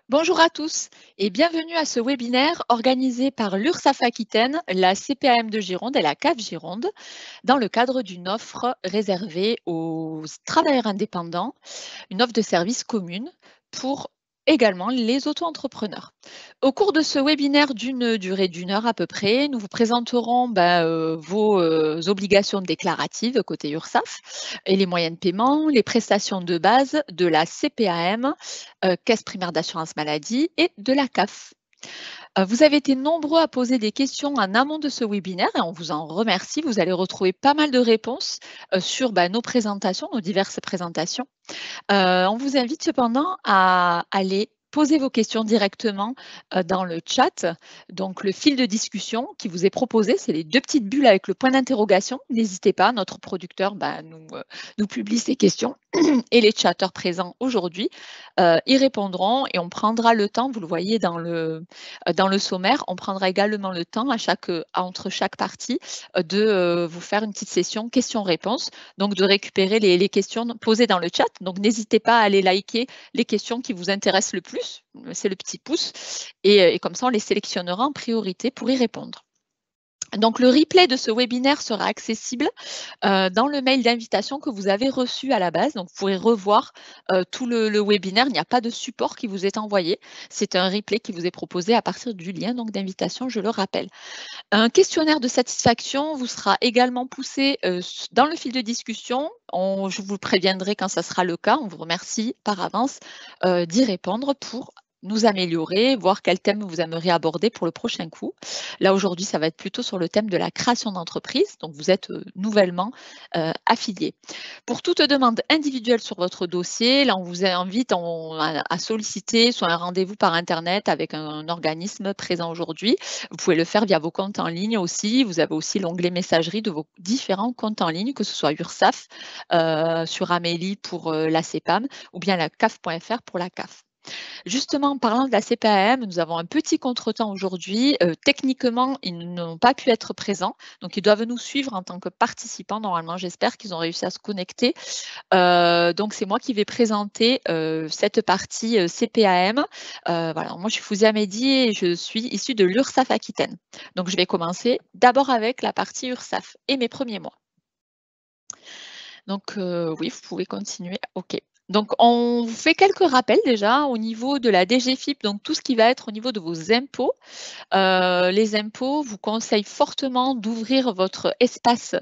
Bonjour à tous et bienvenue à ce webinaire organisé par l'URSSAF Aquitaine, la CPAM de Gironde et la CAF Gironde dans le cadre d'une offre réservée aux travailleurs indépendants, une offre de service commune pour également les auto-entrepreneurs. Au cours de ce webinaire d'une durée d'une heure à peu près, nous vous présenterons vos obligations déclaratives côté URSSAF et les moyens de paiement, les prestations de base de la CPAM, Caisse primaire d'assurance maladie et de la CAF. Vous avez été nombreux à poser des questions en amont de ce webinaire et on vous en remercie. Vous allez retrouver pas mal de réponses sur nos présentations, nos diverses présentations. On vous invite cependant à aller poser vos questions directement dans le chat. Donc, le fil de discussion qui vous est proposé, c'est les deux petites bulles avec le point d'interrogation. N'hésitez pas, notre producteur nous publie ces questions et les chatteurs présents aujourd'hui y répondront et on prendra le temps, vous le voyez dans le sommaire, on prendra également le temps entre chaque partie de vous faire une petite session questions-réponses, donc de récupérer les questions posées dans le chat. Donc n'hésitez pas à aller liker les questions qui vous intéressent le plus, c'est le petit pouce, et comme ça on les sélectionnera en priorité pour y répondre. Donc, le replay de ce webinaire sera accessible dans le mail d'invitation que vous avez reçu à la base. Donc, vous pourrez revoir tout le webinaire. Il n'y a pas de support qui vous est envoyé. C'est un replay qui vous est proposé à partir du lien d'invitation, je le rappelle. Un questionnaire de satisfaction vous sera également poussé dans le fil de discussion. Je vous préviendrai quand ça sera le cas. On vous remercie par avance d'y répondre pour nous améliorer, voir quel thème vous aimeriez aborder pour le prochain coup. Là, aujourd'hui, ça va être plutôt sur le thème de la création d'entreprise. Donc, vous êtes nouvellement affilié. Pour toute demande individuelle sur votre dossier, là, on vous invite à solliciter soit un rendez-vous par Internet avec un organisme présent aujourd'hui. Vous pouvez le faire via vos comptes en ligne aussi. Vous avez aussi l'onglet messagerie de vos différents comptes en ligne, que ce soit URSSAF, sur Amélie pour la CPAM ou bien la CAF.fr pour la CAF. Justement, en parlant de la CPAM, nous avons un petit contretemps aujourd'hui. Techniquement, ils n'ont pas pu être présents, donc ils doivent nous suivre en tant que participants. Normalement, j'espère qu'ils ont réussi à se connecter. Donc, c'est moi qui vais présenter cette partie CPAM. Voilà, moi, je suis Fouzia Mehdi et je suis issue de l'URSSAF Aquitaine. Donc, je vais commencer d'abord avec la partie URSSAF et mes premiers mois. Donc, oui, vous pouvez continuer. OK. Donc, on vous fait quelques rappels déjà au niveau de la DGFiP, donc tout ce qui va être au niveau de vos impôts. Les impôts vous conseillent fortement d'ouvrir votre espace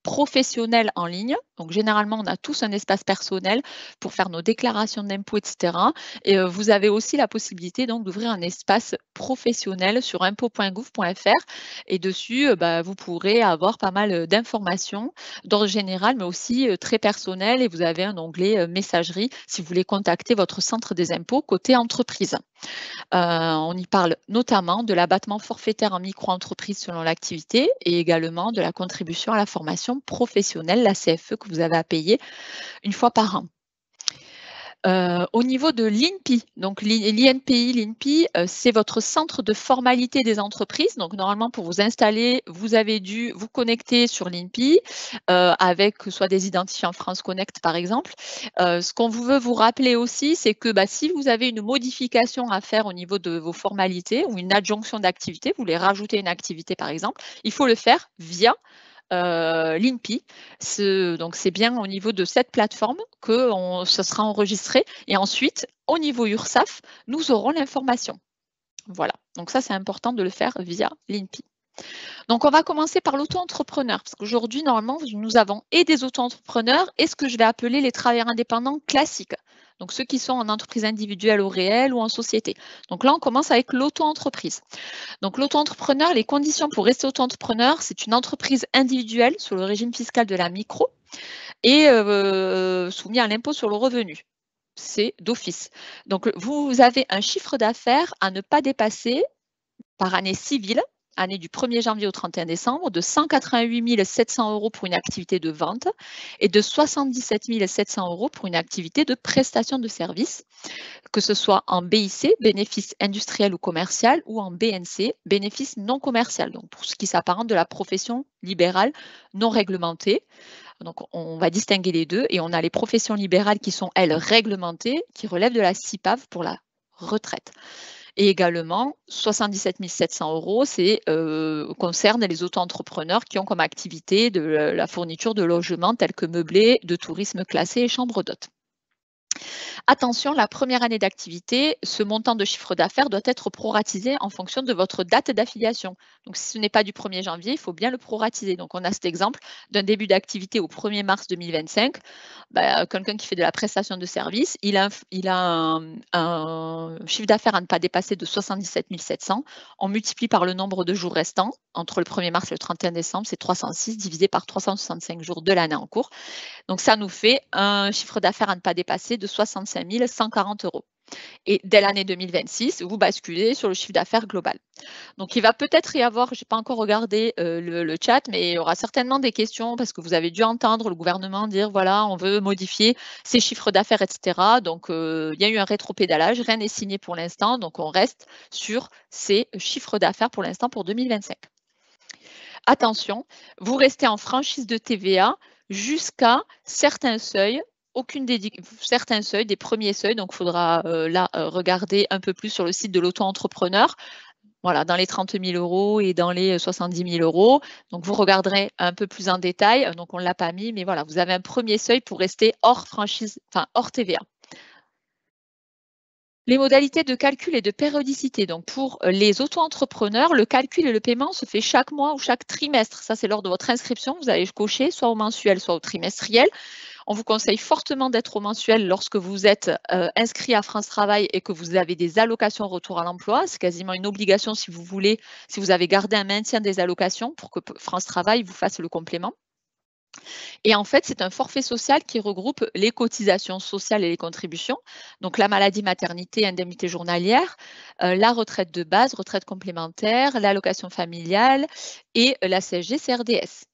professionnel en ligne. Donc, généralement, on a tous un espace personnel pour faire nos déclarations d'impôts, etc. Et vous avez aussi la possibilité donc d'ouvrir un espace professionnel sur impôts.gouv.fr et dessus, vous pourrez avoir pas mal d'informations d'ordre général, mais aussi très personnelles. Et vous avez un onglet messagerie si vous voulez contacter votre centre des impôts côté entreprise. On y parle notamment de l'abattement forfaitaire en micro-entreprise selon l'activité et également de la contribution à la formation professionnelle, la CFE, que vous avez à payer une fois par an. Au niveau de l'INPI, donc l'INPI, c'est votre centre de formalité des entreprises. Donc normalement, pour vous installer, vous avez dû vous connecter sur l'INPI avec soit des identifiants France Connect par exemple. Ce qu'on veut vous rappeler aussi, c'est que si vous avez une modification à faire au niveau de vos formalités ou une adjonction d'activité, vous voulez rajouter une activité par exemple, il faut le faire via l'INPI. Donc, c'est bien au niveau de cette plateforme que ça sera enregistré. Et ensuite, au niveau URSSAF, nous aurons l'information. Voilà. Donc, ça, c'est important de le faire via l'INPI. Donc, on va commencer par l'auto-entrepreneur, parce qu'aujourd'hui, normalement, nous avons et des auto-entrepreneurs et ce que je vais appeler les travailleurs indépendants classiques. Donc, ceux qui sont en entreprise individuelle au réel ou en société. Donc là, on commence avec l'auto-entreprise. Donc, l'auto-entrepreneur, les conditions pour rester auto-entrepreneur, c'est une entreprise individuelle sous le régime fiscal de la micro et soumis à l'impôt sur le revenu. C'est d'office. Donc, vous avez un chiffre d'affaires à ne pas dépasser par année civile, année du 1er janvier au 31 décembre, de 188 700 € pour une activité de vente et de 77 700 € pour une activité de prestation de services, que ce soit en BIC, bénéfice industriel ou commercial, ou en BNC, bénéfice non commercial, donc pour ce qui s'apparente de la profession libérale non réglementée. Donc, on va distinguer les deux et on a les professions libérales qui sont, elles, réglementées, qui relèvent de la CIPAV pour la retraite. Et également, 77 700 €, c'est concerne les auto-entrepreneurs qui ont comme activité de la fourniture de logements tels que meublés, de tourisme classé et chambres d'hôtes. Attention, la première année d'activité, ce montant de chiffre d'affaires doit être proratisé en fonction de votre date d'affiliation. Donc, si ce n'est pas du 1er janvier, il faut bien le proratiser. Donc, on a cet exemple d'un début d'activité au 1er mars 2025. Quelqu'un qui fait de la prestation de service, il a un chiffre d'affaires à ne pas dépasser de 77 700. On multiplie par le nombre de jours restants. Entre le 1er mars et le 31 décembre, c'est 306 divisé par 365 jours de l'année en cours. Donc, ça nous fait un chiffre d'affaires à ne pas dépasser de 65 140 €. Et dès l'année 2026, vous basculez sur le chiffre d'affaires global. Donc, il va peut-être y avoir, je n'ai pas encore regardé le chat, mais il y aura certainement des questions parce que vous avez dû entendre le gouvernement dire voilà, on veut modifier ces chiffres d'affaires, etc. Donc, il y a eu un rétropédalage, rien n'est signé pour l'instant. Donc, on reste sur ces chiffres d'affaires pour l'instant pour 2025. Attention, vous restez en franchise de TVA jusqu'à certains seuils, certains seuils, des premiers seuils. Donc, il faudra regarder un peu plus sur le site de l'auto-entrepreneur. Voilà, dans les 30 000 € et dans les 70 000 €. Donc, vous regarderez un peu plus en détail. Donc, on ne l'a pas mis, mais voilà, vous avez un premier seuil pour rester hors franchise, enfin hors TVA. Les modalités de calcul et de périodicité. Donc, pour les auto-entrepreneurs, le calcul et le paiement se fait chaque mois ou chaque trimestre. Ça, c'est lors de votre inscription. Vous allez cocher soit au mensuel, soit au trimestriel. On vous conseille fortement d'être au mensuel lorsque vous êtes inscrit à France Travail et que vous avez des allocations retour à l'emploi. C'est quasiment une obligation si vous voulez, si vous avez gardé un maintien des allocations pour que France Travail vous fasse le complément. Et en fait, c'est un forfait social qui regroupe les cotisations sociales et les contributions, donc la maladie, maternité, indemnité journalière, la retraite de base, retraite complémentaire, l'allocation familiale et la CSG-CRDS.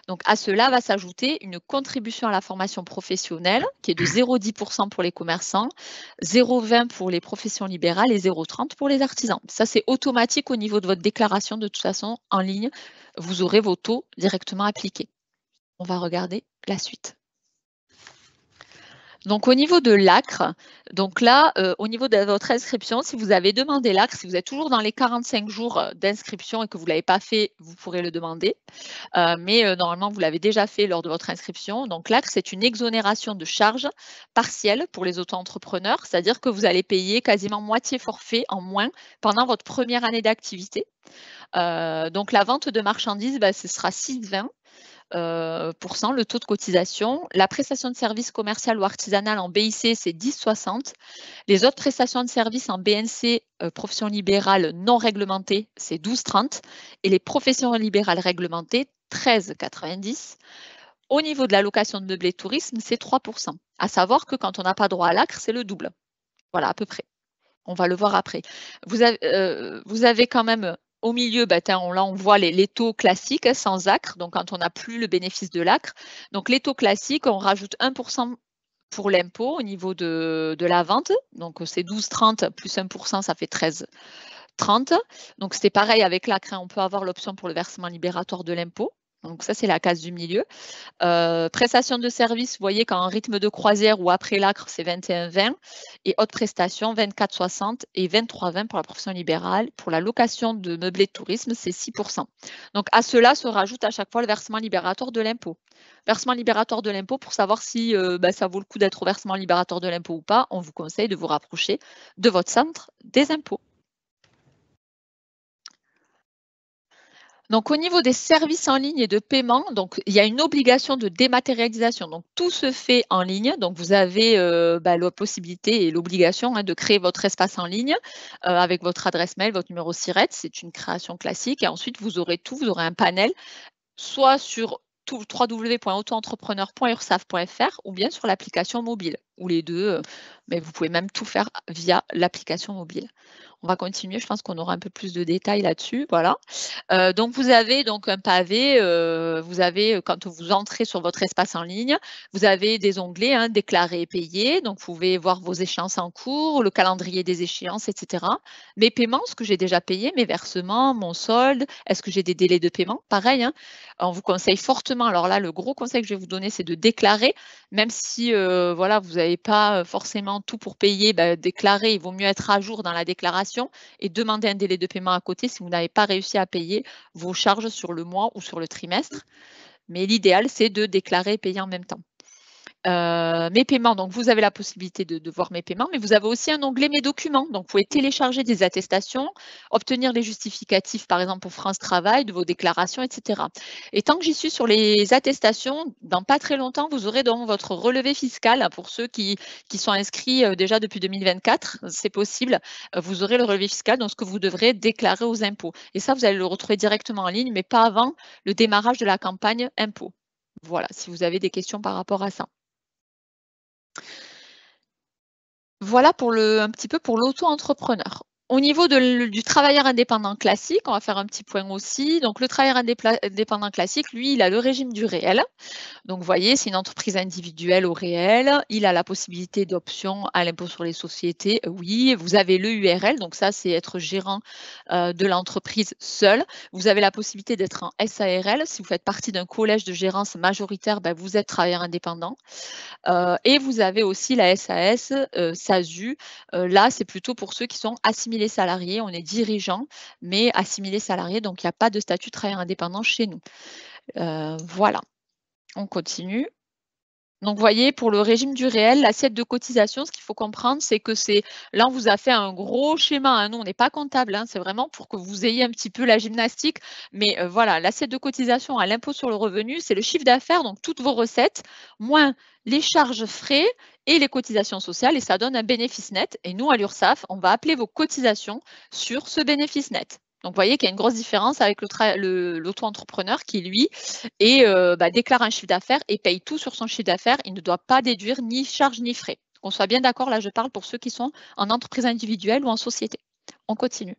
Donc à cela va s'ajouter une contribution à la formation professionnelle qui est de 0,10 % pour les commerçants, 0,20 % pour les professions libérales et 0,30 % pour les artisans. Ça, c'est automatique au niveau de votre déclaration. De toute façon, en ligne, vous aurez vos taux directement appliqués. On va regarder la suite. Donc au niveau de l'ACRE, donc là, au niveau de votre inscription, si vous avez demandé l'ACRE, si vous êtes toujours dans les 45 jours d'inscription et que vous ne l'avez pas fait, vous pourrez le demander. Mais normalement, vous l'avez déjà fait lors de votre inscription. Donc l'ACRE, c'est une exonération de charges partielle pour les auto-entrepreneurs, c'est-à-dire que vous allez payer quasiment moitié forfait en moins pendant votre première année d'activité. Donc la vente de marchandises, ce sera 6,20 % le taux de cotisation. La prestation de service commercial ou artisanal en BIC, c'est 10,60 €. Les autres prestations de services en BNC, profession libérale non réglementée, c'est 12,30 € et les professions libérales réglementées, 13,90 €. Au niveau de la location de meublés de tourisme, c'est 3 %. À savoir que quand on n'a pas droit à l'ACRE, c'est le double. Voilà, à peu près. On va le voir après. Vous avez quand même au milieu, là on voit les taux classiques sans ACRE, donc quand on n'a plus le bénéfice de l'ACRE. Donc les taux classiques, on rajoute 1 % pour l'impôt au niveau de la vente. Donc c'est 12,30 plus 1 %, ça fait 13,30. Donc c'est pareil avec l'ACRE, on peut avoir l'option pour le versement libératoire de l'impôt. Donc ça, c'est la case du milieu. Prestation de service, vous voyez qu'en rythme de croisière ou après l'ACRE, c'est 21,20 et haute prestation, 24,60 et 23,20 pour la profession libérale. Pour la location de meublés de tourisme, c'est 6 %. Donc à cela se rajoute à chaque fois le versement libératoire de l'impôt. Versement libératoire de l'impôt, pour savoir si ça vaut le coup d'être au versement libératoire de l'impôt ou pas, on vous conseille de vous rapprocher de votre centre des impôts. Donc, au niveau des services en ligne et de paiement, donc il y a une obligation de dématérialisation. Donc, tout se fait en ligne. Donc, vous avez la possibilité et l'obligation de créer votre espace en ligne avec votre adresse mail, votre numéro SIRET. C'est une création classique. Et ensuite, vous aurez tout. Vous aurez un panel, soit sur www.autoentrepreneur.ursaf.fr ou bien sur l'application mobile, ou les deux. Mais vous pouvez même tout faire via l'application mobile. On va continuer, je pense qu'on aura un peu plus de détails là-dessus, voilà. Donc vous avez donc un pavé, vous avez quand vous entrez sur votre espace en ligne, vous avez des onglets, déclarer et payer, donc vous pouvez voir vos échéances en cours, le calendrier des échéances, et cetera. Mes paiements, ce que j'ai déjà payé, mes versements, mon solde, est-ce que j'ai des délais de paiement? Pareil, on vous conseille fortement, alors là, le gros conseil que je vais vous donner, c'est de déclarer, même si voilà, vous avez n'avez pas forcément tout pour payer, déclarez, il vaut mieux être à jour dans la déclaration et demander un délai de paiement à côté si vous n'avez pas réussi à payer vos charges sur le mois ou sur le trimestre. Mais l'idéal, c'est de déclarer et payer en même temps. Mes paiements, donc vous avez la possibilité de voir mes paiements, mais vous avez aussi un onglet Mes documents. Donc, vous pouvez télécharger des attestations, obtenir les justificatifs, par exemple pour France Travail, de vos déclarations, etc. Et tant que j'y suis sur les attestations, dans pas très longtemps, vous aurez donc votre relevé fiscal pour ceux qui sont inscrits déjà depuis 2024. C'est possible. Vous aurez le relevé fiscal, donc ce que vous devrez déclarer aux impôts. Et ça, vous allez le retrouver directement en ligne, mais pas avant le démarrage de la campagne impôts. Voilà, si vous avez des questions par rapport à ça. Voilà pour un petit peu pour l'auto-entrepreneur. Au niveau du travailleur indépendant classique, on va faire un petit point aussi. Donc, le travailleur indépendant classique, lui, il a le régime du réel. Donc, vous voyez, c'est une entreprise individuelle au réel. Il a la possibilité d'option à l'impôt sur les sociétés. Oui, vous avez le URL. Donc, ça, c'est être gérant de l'entreprise seul. Vous avez la possibilité d'être en SARL. Si vous faites partie d'un collège de gérance majoritaire, vous êtes travailleur indépendant. Et vous avez aussi la SAS, SASU. Là, c'est plutôt pour ceux qui sont assimilés salariés. On est dirigeant, mais assimilés salariés, donc il n'y a pas de statut de travailleur indépendant chez nous. Voilà, on continue. Donc, vous voyez, pour le régime du réel, l'assiette de cotisation, ce qu'il faut comprendre, c'est que là, on vous a fait un gros schéma. Hein. Nous, on n'est pas comptable. Hein. C'est vraiment pour que vous ayez un petit peu la gymnastique. Mais voilà, l'assiette de cotisation à l'impôt sur le revenu, c'est le chiffre d'affaires, donc toutes vos recettes, moins les charges frais et les cotisations sociales. Et ça donne un bénéfice net. Et nous, à l'URSSAF, on va appeler vos cotisations sur ce bénéfice net. Donc, vous voyez qu'il y a une grosse différence avec l'auto-entrepreneur qui, lui, déclare un chiffre d'affaires et paye tout sur son chiffre d'affaires. Il ne doit pas déduire ni charges ni frais. Qu'on soit bien d'accord, là, je parle pour ceux qui sont en entreprise individuelle ou en société. On continue.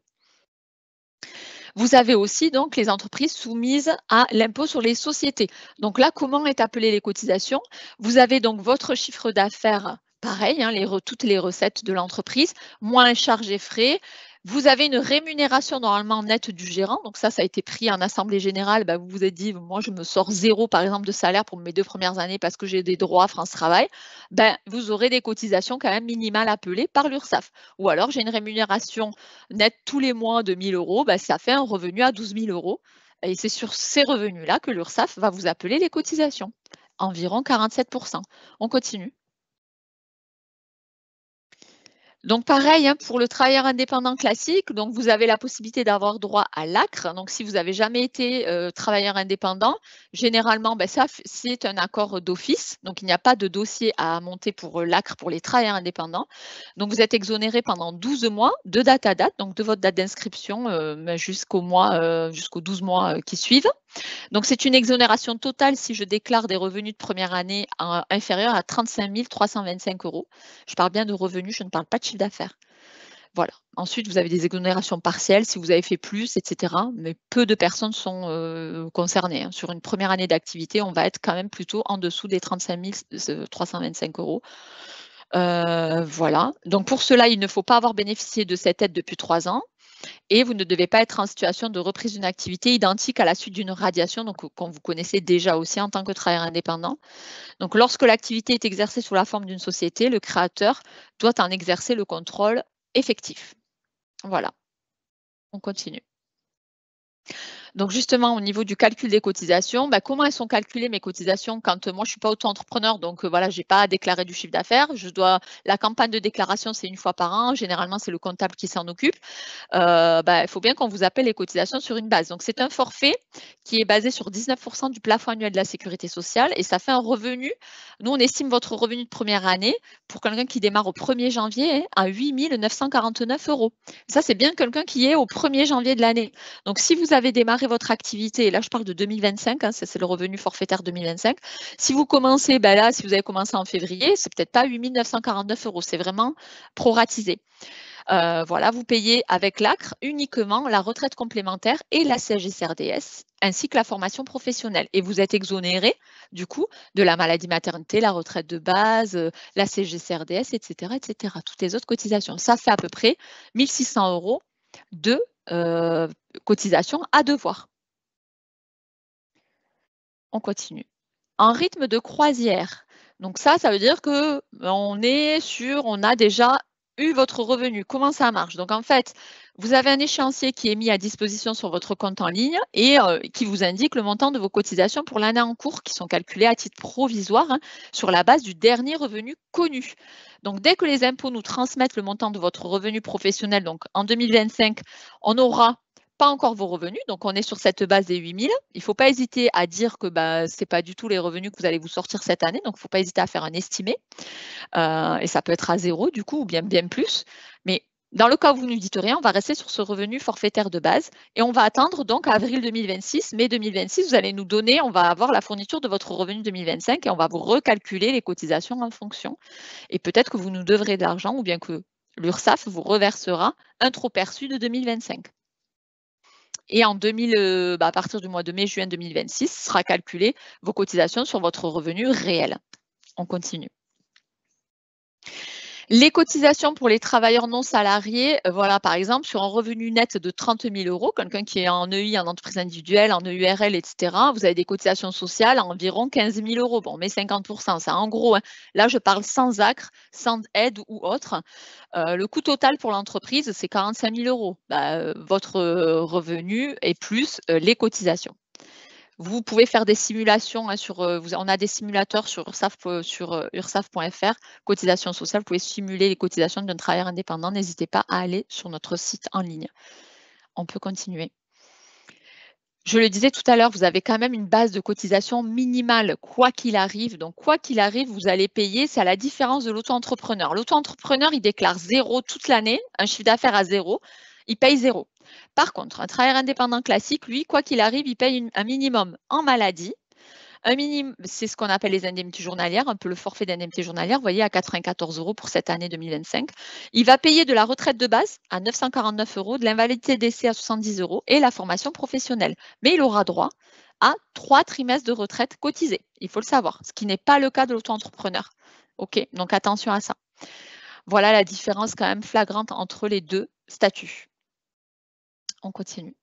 Vous avez aussi donc les entreprises soumises à l'impôt sur les sociétés. Donc là, comment est appelée les cotisations? Vous avez donc votre chiffre d'affaires, pareil, hein, toutes les recettes de l'entreprise, moins charges et frais. Vous avez une rémunération normalement nette du gérant. Donc ça a été pris en assemblée générale. Vous vous êtes dit, moi, je me sors 0, par exemple, de salaire pour mes 2 premières années parce que j'ai des droits à France Travail. Vous aurez des cotisations quand même minimales appelées par l'URSSAF. Ou alors, j'ai une rémunération nette tous les mois de 1 000 €, ça fait un revenu à 12 000 €. Et c'est sur ces revenus-là que l'URSSAF va vous appeler les cotisations, environ 47 %. On continue. Donc pareil, hein, pour le travailleur indépendant classique, donc vous avez la possibilité d'avoir droit à l'ACRE. Donc si vous n'avez jamais été travailleur indépendant, généralement, ça c'est un accord d'office. Donc il n'y a pas de dossier à monter pour l'ACRE pour les travailleurs indépendants. Donc vous êtes exonéré pendant 12 mois, de date à date, donc de votre date d'inscription jusqu'au 12 mois qui suivent. Donc, c'est une exonération totale si je déclare des revenus de première année inférieurs à 35 325 €. Je parle bien de revenus, je ne parle pas de chiffre d'affaires. Voilà. Ensuite, vous avez des exonérations partielles si vous avez fait plus, etc. Mais peu de personnes sont concernées. Hein. Sur une première année d'activité, on va être quand même plutôt en dessous des 35 325 €. Voilà. Donc, pour cela, il ne faut pas avoir bénéficié de cette aide depuis 3 ans. Et vous ne devez pas être en situation de reprise d'une activité identique à la suite d'une radiation, donc qu'on vous connaissez déjà aussi en tant que travailleur indépendant. Donc, lorsque l'activité est exercée sous la forme d'une société, le créateur doit en exercer le contrôle effectif. Voilà, on continue. Donc justement, au niveau du calcul des cotisations, comment elles sont calculées mes cotisations quand moi je ne suis pas auto-entrepreneur, donc voilà, je n'ai pas à déclarer du chiffre d'affaires. La campagne de déclaration, c'est 1 fois par an. Généralement, c'est le comptable qui s'en occupe. Il faut bien qu'on vous appelle les cotisations sur une base. Donc, c'est un forfait qui est basé sur 19 % du plafond annuel de la sécurité sociale et ça fait un revenu. Nous, on estime votre revenu de première année pour quelqu'un qui démarre au 1er janvier à 8 949 €. Ça, c'est bien quelqu'un qui est au 1er janvier de l'année. Donc, si vous avez démarré votre activité, et là, je parle de 2025, hein, ça, c'est le revenu forfaitaire 2025. Si vous commencez, là, si vous avez commencé en février, c'est peut-être pas 8 949 €, c'est vraiment proratisé. Voilà, vous payez avec l'ACRE uniquement la retraite complémentaire et la CSG-CRDS, ainsi que la formation professionnelle. Et vous êtes exonéré, du coup, de la maladie maternité, la retraite de base, la CSG-CRDS, etc., etc., toutes les autres cotisations. Ça fait à peu près 1 600 € de cotisations à devoir. On continue. En rythme de croisière, Donc ça veut dire que on a déjà eu votre revenu. Comment ça marche? Donc en fait, vous avez un échéancier qui est mis à disposition sur votre compte en ligne et qui vous indique le montant de vos cotisations pour l'année en cours qui sont calculées à titre provisoire sur la base du dernier revenu connu. Donc dès que les impôts nous transmettent le montant de votre revenu professionnel, donc en 2025, on n'aura pas encore vos revenus, donc on est sur cette base des 8 000. Il ne faut pas hésiter à dire que ce n'est pas du tout les revenus que vous allez vous sortir cette année, donc il ne faut pas hésiter à faire un estimé. Et ça peut être à 0 du coup, ou bien plus. Mais dans le cas où vous ne nous dites rien, on va rester sur ce revenu forfaitaire de base et on va attendre donc avril 2026, mai 2026, vous allez nous donner, on va avoir la fourniture de votre revenu 2025 et on va vous recalculer les cotisations en fonction. Et peut-être que vous nous devrez de l'argent ou bien que l'URSSAF vous reversera un trop perçu de 2025. Et à partir du mois de mai-juin 2026, sera calculé vos cotisations sur votre revenu réel. On continue. Les cotisations pour les travailleurs non salariés, voilà, par exemple, sur un revenu net de 30 000 €, quelqu'un qui est en EI, en entreprise individuelle, en EURL, etc., vous avez des cotisations sociales à environ 15 000 €. Bon, mais 50%, ça en gros. Là, je parle sans ACRE, sans aide ou autre. Le coût total pour l'entreprise, c'est 45 000 €. Votre revenu et plus les cotisations. Vous pouvez faire des simulations on a des simulateurs sur ursaf.fr, cotisations sociales. Vous pouvez simuler les cotisations d'un travailleur indépendant. N'hésitez pas à aller sur notre site en ligne. On peut continuer. Je le disais tout à l'heure, vous avez quand même une base de cotisation minimale, quoi qu'il arrive. Donc, quoi qu'il arrive, vous allez payer. C'est à la différence de l'auto-entrepreneur. L'auto-entrepreneur, il déclare 0 toute l'année, un chiffre d'affaires à 0. Il paye 0. Par contre, un travailleur indépendant classique, lui, quoi qu'il arrive, il paye un minimum en maladie. Un minimum, c'est ce qu'on appelle les indemnités journalières, un peu le forfait d'indemnité journalière, vous voyez, à 94 € pour cette année 2025. Il va payer de la retraite de base à 949 €, de l'invalidité d'essai à 70 € et la formation professionnelle. Mais il aura droit à 3 trimestres de retraite cotisés. Il faut le savoir, ce qui n'est pas le cas de l'auto-entrepreneur. OK, donc attention à ça. Voilà la différence quand même flagrante entre les deux statuts. On continue.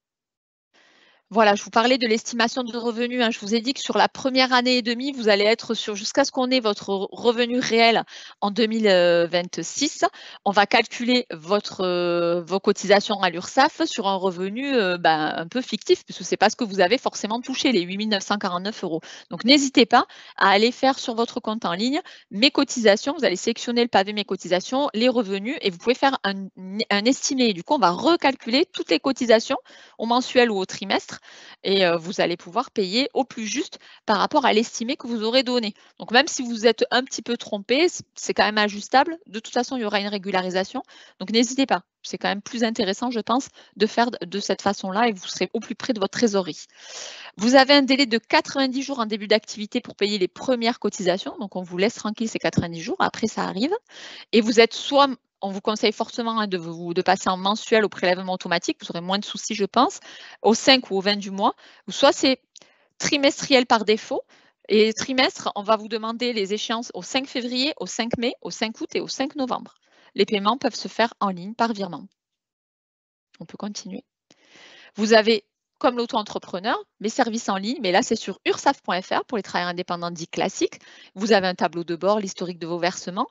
Voilà, je vous parlais de l'estimation de revenus. Je vous ai dit que sur la première année et demie, vous allez être jusqu'à ce qu'on ait votre revenu réel en 2026. On va calculer vos cotisations à l'URSSAF sur un revenu un peu fictif, puisque ce n'est pas ce que vous avez forcément touché, les 8 949 €. Donc, n'hésitez pas à aller faire sur votre compte en ligne mes cotisations. Vous allez sélectionner le pavé mes cotisations, les revenus, et vous pouvez faire un estimé. Du coup, on va recalculer toutes les cotisations au mensuel ou au trimestre et vous allez pouvoir payer au plus juste par rapport à l'estimé que vous aurez donné. Donc même si vous êtes un petit peu trompé, c'est quand même ajustable. De toute façon, il y aura une régularisation. Donc n'hésitez pas. C'est quand même plus intéressant, je pense, de faire de cette façon-là et vous serez au plus près de votre trésorerie. Vous avez un délai de 90 jours en début d'activité pour payer les premières cotisations. Donc on vous laisse tranquille ces 90 jours. Après, ça arrive. Et vous êtes on vous conseille fortement de passer en mensuel au prélèvement automatique, vous aurez moins de soucis, je pense, au 5 ou au 20 du mois, ou soit c'est trimestriel par défaut, et trimestre, on va vous demander les échéances au 5 février, au 5 mai, au 5 août et au 5 novembre. Les paiements peuvent se faire en ligne par virement. On peut continuer. Vous avez, comme l'auto-entrepreneur, mes services en ligne, mais là, c'est sur ursaf.fr pour les travailleurs indépendants dits classiques. Vous avez un tableau de bord, l'historique de vos versements.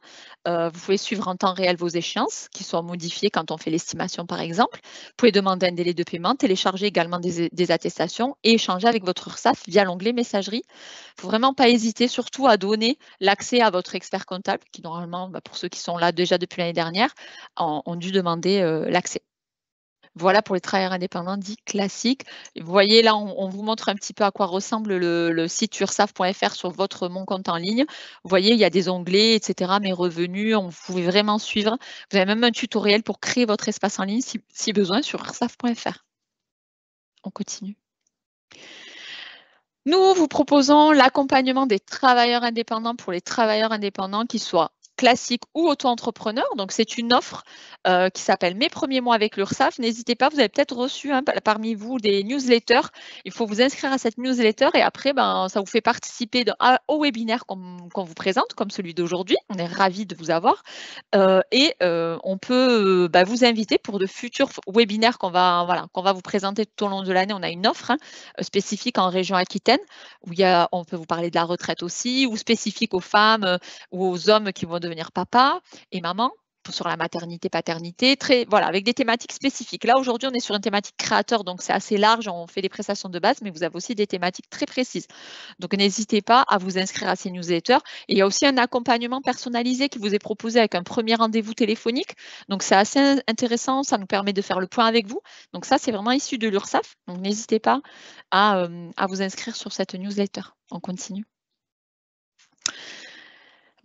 Vous pouvez suivre en temps réel vos échéances qui sont modifiées quand on fait l'estimation, par exemple. Vous pouvez demander un délai de paiement, télécharger également des attestations et échanger avec votre URSSAF via l'onglet messagerie. Il ne faut vraiment pas hésiter, surtout à donner l'accès à votre expert comptable qui, normalement, pour ceux qui sont là déjà depuis l'année dernière, ont dû demander l'accès. Voilà pour les travailleurs indépendants dits classiques. Vous voyez là, on vous montre un petit peu à quoi ressemble le site ursaf.fr sur mon compte en ligne. Vous voyez, il y a des onglets, etc. Mes revenus, vous pouvez vraiment suivre. Vous avez même un tutoriel pour créer votre espace en ligne si besoin sur ursaf.fr. On continue. Nous vous proposons l'accompagnement des travailleurs indépendants pour les travailleurs indépendants qui soient classique ou auto-entrepreneur. Donc, c'est une offre qui s'appelle Mes premiers mois avec l'URSSAF. N'hésitez pas, vous avez peut-être reçu parmi vous des newsletters. Il faut vous inscrire à cette newsletter et après, ça vous fait participer au webinaire qu'on vous présente, comme celui d'aujourd'hui. On est ravis de vous avoir. On peut vous inviter pour de futurs webinaires qu'on va vous présenter tout au long de l'année. On a une offre spécifique en région Aquitaine où on peut vous parler de la retraite aussi, ou spécifique aux femmes ou aux hommes qui vont devenir papa et maman, sur la maternité, paternité, avec des thématiques spécifiques. Là, aujourd'hui, on est sur une thématique créateur, donc c'est assez large, on fait des prestations de base, mais vous avez aussi des thématiques très précises. Donc, n'hésitez pas à vous inscrire à ces newsletters. Et il y a aussi un accompagnement personnalisé qui vous est proposé avec un premier rendez-vous téléphonique. Donc, c'est assez intéressant, ça nous permet de faire le point avec vous. Donc, ça, c'est vraiment issu de l'URSSAF. Donc, n'hésitez pas à vous inscrire sur cette newsletter. On continue.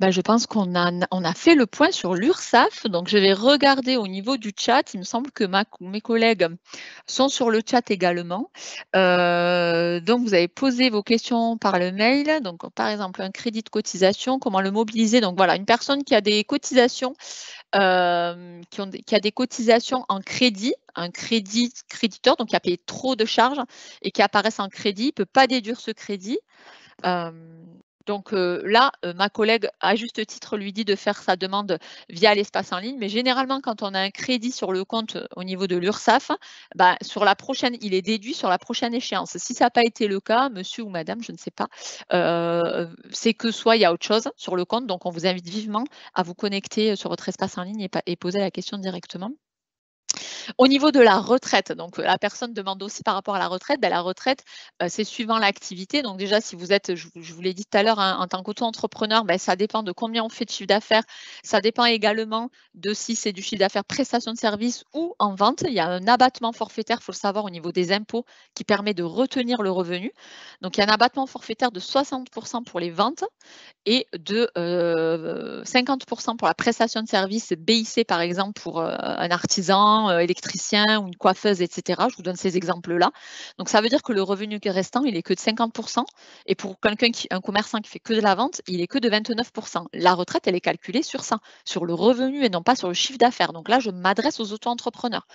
Je pense qu'on a fait le point sur l'URSSAF. Donc, je vais regarder au niveau du chat. Il me semble que mes collègues sont sur le chat également. Donc, vous avez posé vos questions par le mail. Donc, par exemple, un crédit de cotisation, comment le mobiliser? Donc, voilà, une personne qui a des cotisations, qui a des cotisations en crédit, un créditeur, donc qui a payé trop de charges et qui apparaissent en crédit, ne peut pas déduire ce crédit. Donc là, ma collègue, à juste titre, lui dit de faire sa demande via l'espace en ligne. Mais généralement, quand on a un crédit sur le compte au niveau de l'URSSAF, sur la prochaine, il est déduit sur la prochaine échéance. Si ça n'a pas été le cas, monsieur ou madame, je ne sais pas, c'est que soit il y a autre chose sur le compte. Donc, on vous invite vivement à vous connecter sur votre espace en ligne et poser la question directement. Au niveau de la retraite, donc la personne demande aussi par rapport à la retraite. La retraite, c'est suivant l'activité. Donc déjà, si vous êtes, je vous l'ai dit tout à l'heure, en tant qu'auto-entrepreneur, ça dépend de combien on fait de chiffre d'affaires. Ça dépend également de si c'est du chiffre d'affaires prestation de service ou en vente. Il y a un abattement forfaitaire, il faut le savoir, au niveau des impôts qui permet de retenir le revenu. Donc, il y a un abattement forfaitaire de 60% pour les ventes et de 50% pour la prestation de service BIC, par exemple, pour un artisan, électricien ou une coiffeuse, etc. Je vous donne ces exemples-là. Donc, ça veut dire que le revenu restant, il est que de 50%. Et pour un commerçant qui fait que de la vente, il est que de 29%. La retraite, elle est calculée sur ça, sur le revenu et non pas sur le chiffre d'affaires. Donc là, je m'adresse aux auto-entrepreneurs.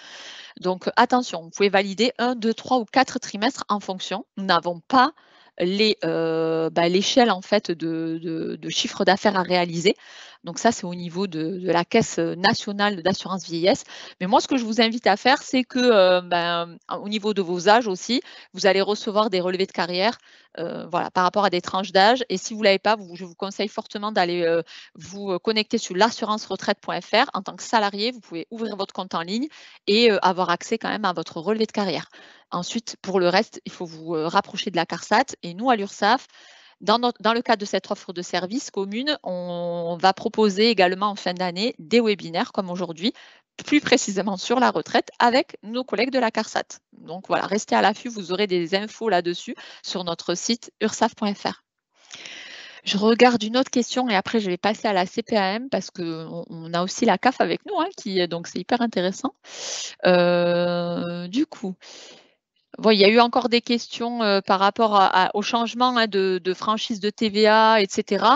Donc, attention, vous pouvez valider 1, 2, 3 ou 4 trimestres en fonction. Nous n'avons pas l'échelle en fait de chiffre d'affaires à réaliser. Donc ça, c'est au niveau de la Caisse nationale d'assurance vieillesse. Mais moi, ce que je vous invite à faire, c'est que au niveau de vos âges aussi, vous allez recevoir des relevés de carrière par rapport à des tranches d'âge. Et si vous ne l'avez pas, je vous conseille fortement d'aller vous connecter sur l'assurance-retraite.fr. En tant que salarié, vous pouvez ouvrir votre compte en ligne et avoir accès quand même à votre relevé de carrière. Ensuite, pour le reste, il faut vous rapprocher de la CARSAT. Et nous, à l'URSSAF, dans le cadre de cette offre de service commune, on va proposer également en fin d'année des webinaires comme aujourd'hui, plus précisément sur la retraite, avec nos collègues de la CARSAT. Donc voilà, restez à l'affût, vous aurez des infos là-dessus sur notre site ursaf.fr. Je regarde une autre question et après je vais passer à la CPAM parce qu'on a aussi la CAF avec nous, donc c'est hyper intéressant. Du coup, il y a eu encore des questions par rapport au changement de franchise de TVA, etc.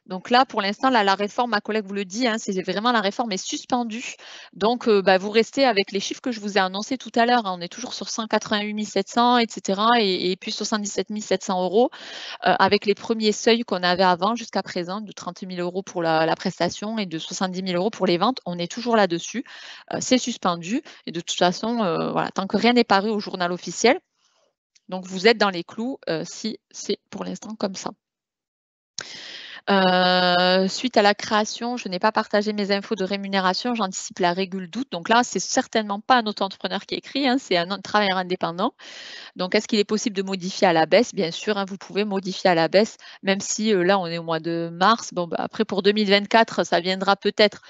Donc là, pour l'instant, la réforme, ma collègue vous le dit, c'est vraiment la réforme est suspendue. Donc, vous restez avec les chiffres que je vous ai annoncés tout à l'heure. On est toujours sur 188 700, etc. Et puis 77 700 euros avec les premiers seuils qu'on avait avant jusqu'à présent de 30 000 euros pour la prestation et de 70 000 euros pour les ventes. On est toujours là-dessus. C'est suspendu. Et de toute façon, tant que rien n'est paru au journal officiel, donc vous êtes dans les clous si c'est pour l'instant comme ça. Suite à la création, je n'ai pas partagé mes infos de rémunération, j'anticipe la régule d'août. Donc là, c'est certainement pas un auto-entrepreneur qui écrit, c'est un travailleur indépendant. Donc, est-ce qu'il est possible de modifier à la baisse? Bien sûr, vous pouvez modifier à la baisse, même si là, on est au mois de mars. Après, pour 2024, ça viendra peut-être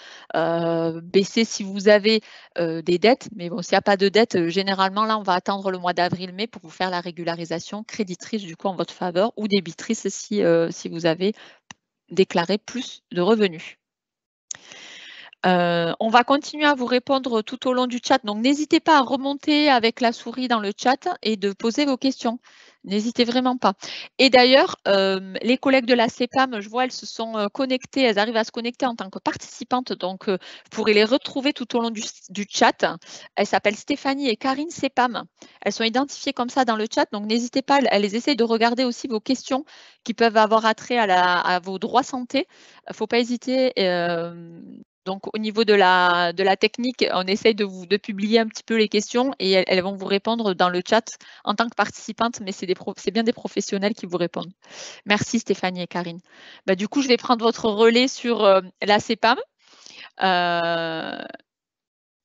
baisser si vous avez des dettes. Mais bon, s'il n'y a pas de dettes, généralement, là, on va attendre le mois d'avril-mai pour vous faire la régularisation créditrice, du coup, en votre faveur ou débitrice si vous avez déclaré plus de revenus. On va continuer à vous répondre tout au long du chat. Donc, n'hésitez pas à remonter avec la souris dans le chat et de poser vos questions. N'hésitez vraiment pas. Et d'ailleurs, les collègues de la CPAM, je vois, elles se sont, connectées, elles arrivent à se connecter en tant que participantes, donc vous pourrez les retrouver tout au long du chat. Elles s'appellent Stéphanie et Karine CPAM. Elles sont identifiées comme ça dans le chat, donc n'hésitez pas, elles essayent de regarder aussi vos questions qui peuvent avoir attrait à vos droits santé. Il ne faut pas hésiter, donc au niveau de la technique, on essaye de publier un petit peu les questions et elles vont vous répondre dans le chat en tant que participante, mais c'est bien des professionnels qui vous répondent. Merci Stéphanie et Karine. Bah, du coup, je vais prendre votre relais sur la CPAM.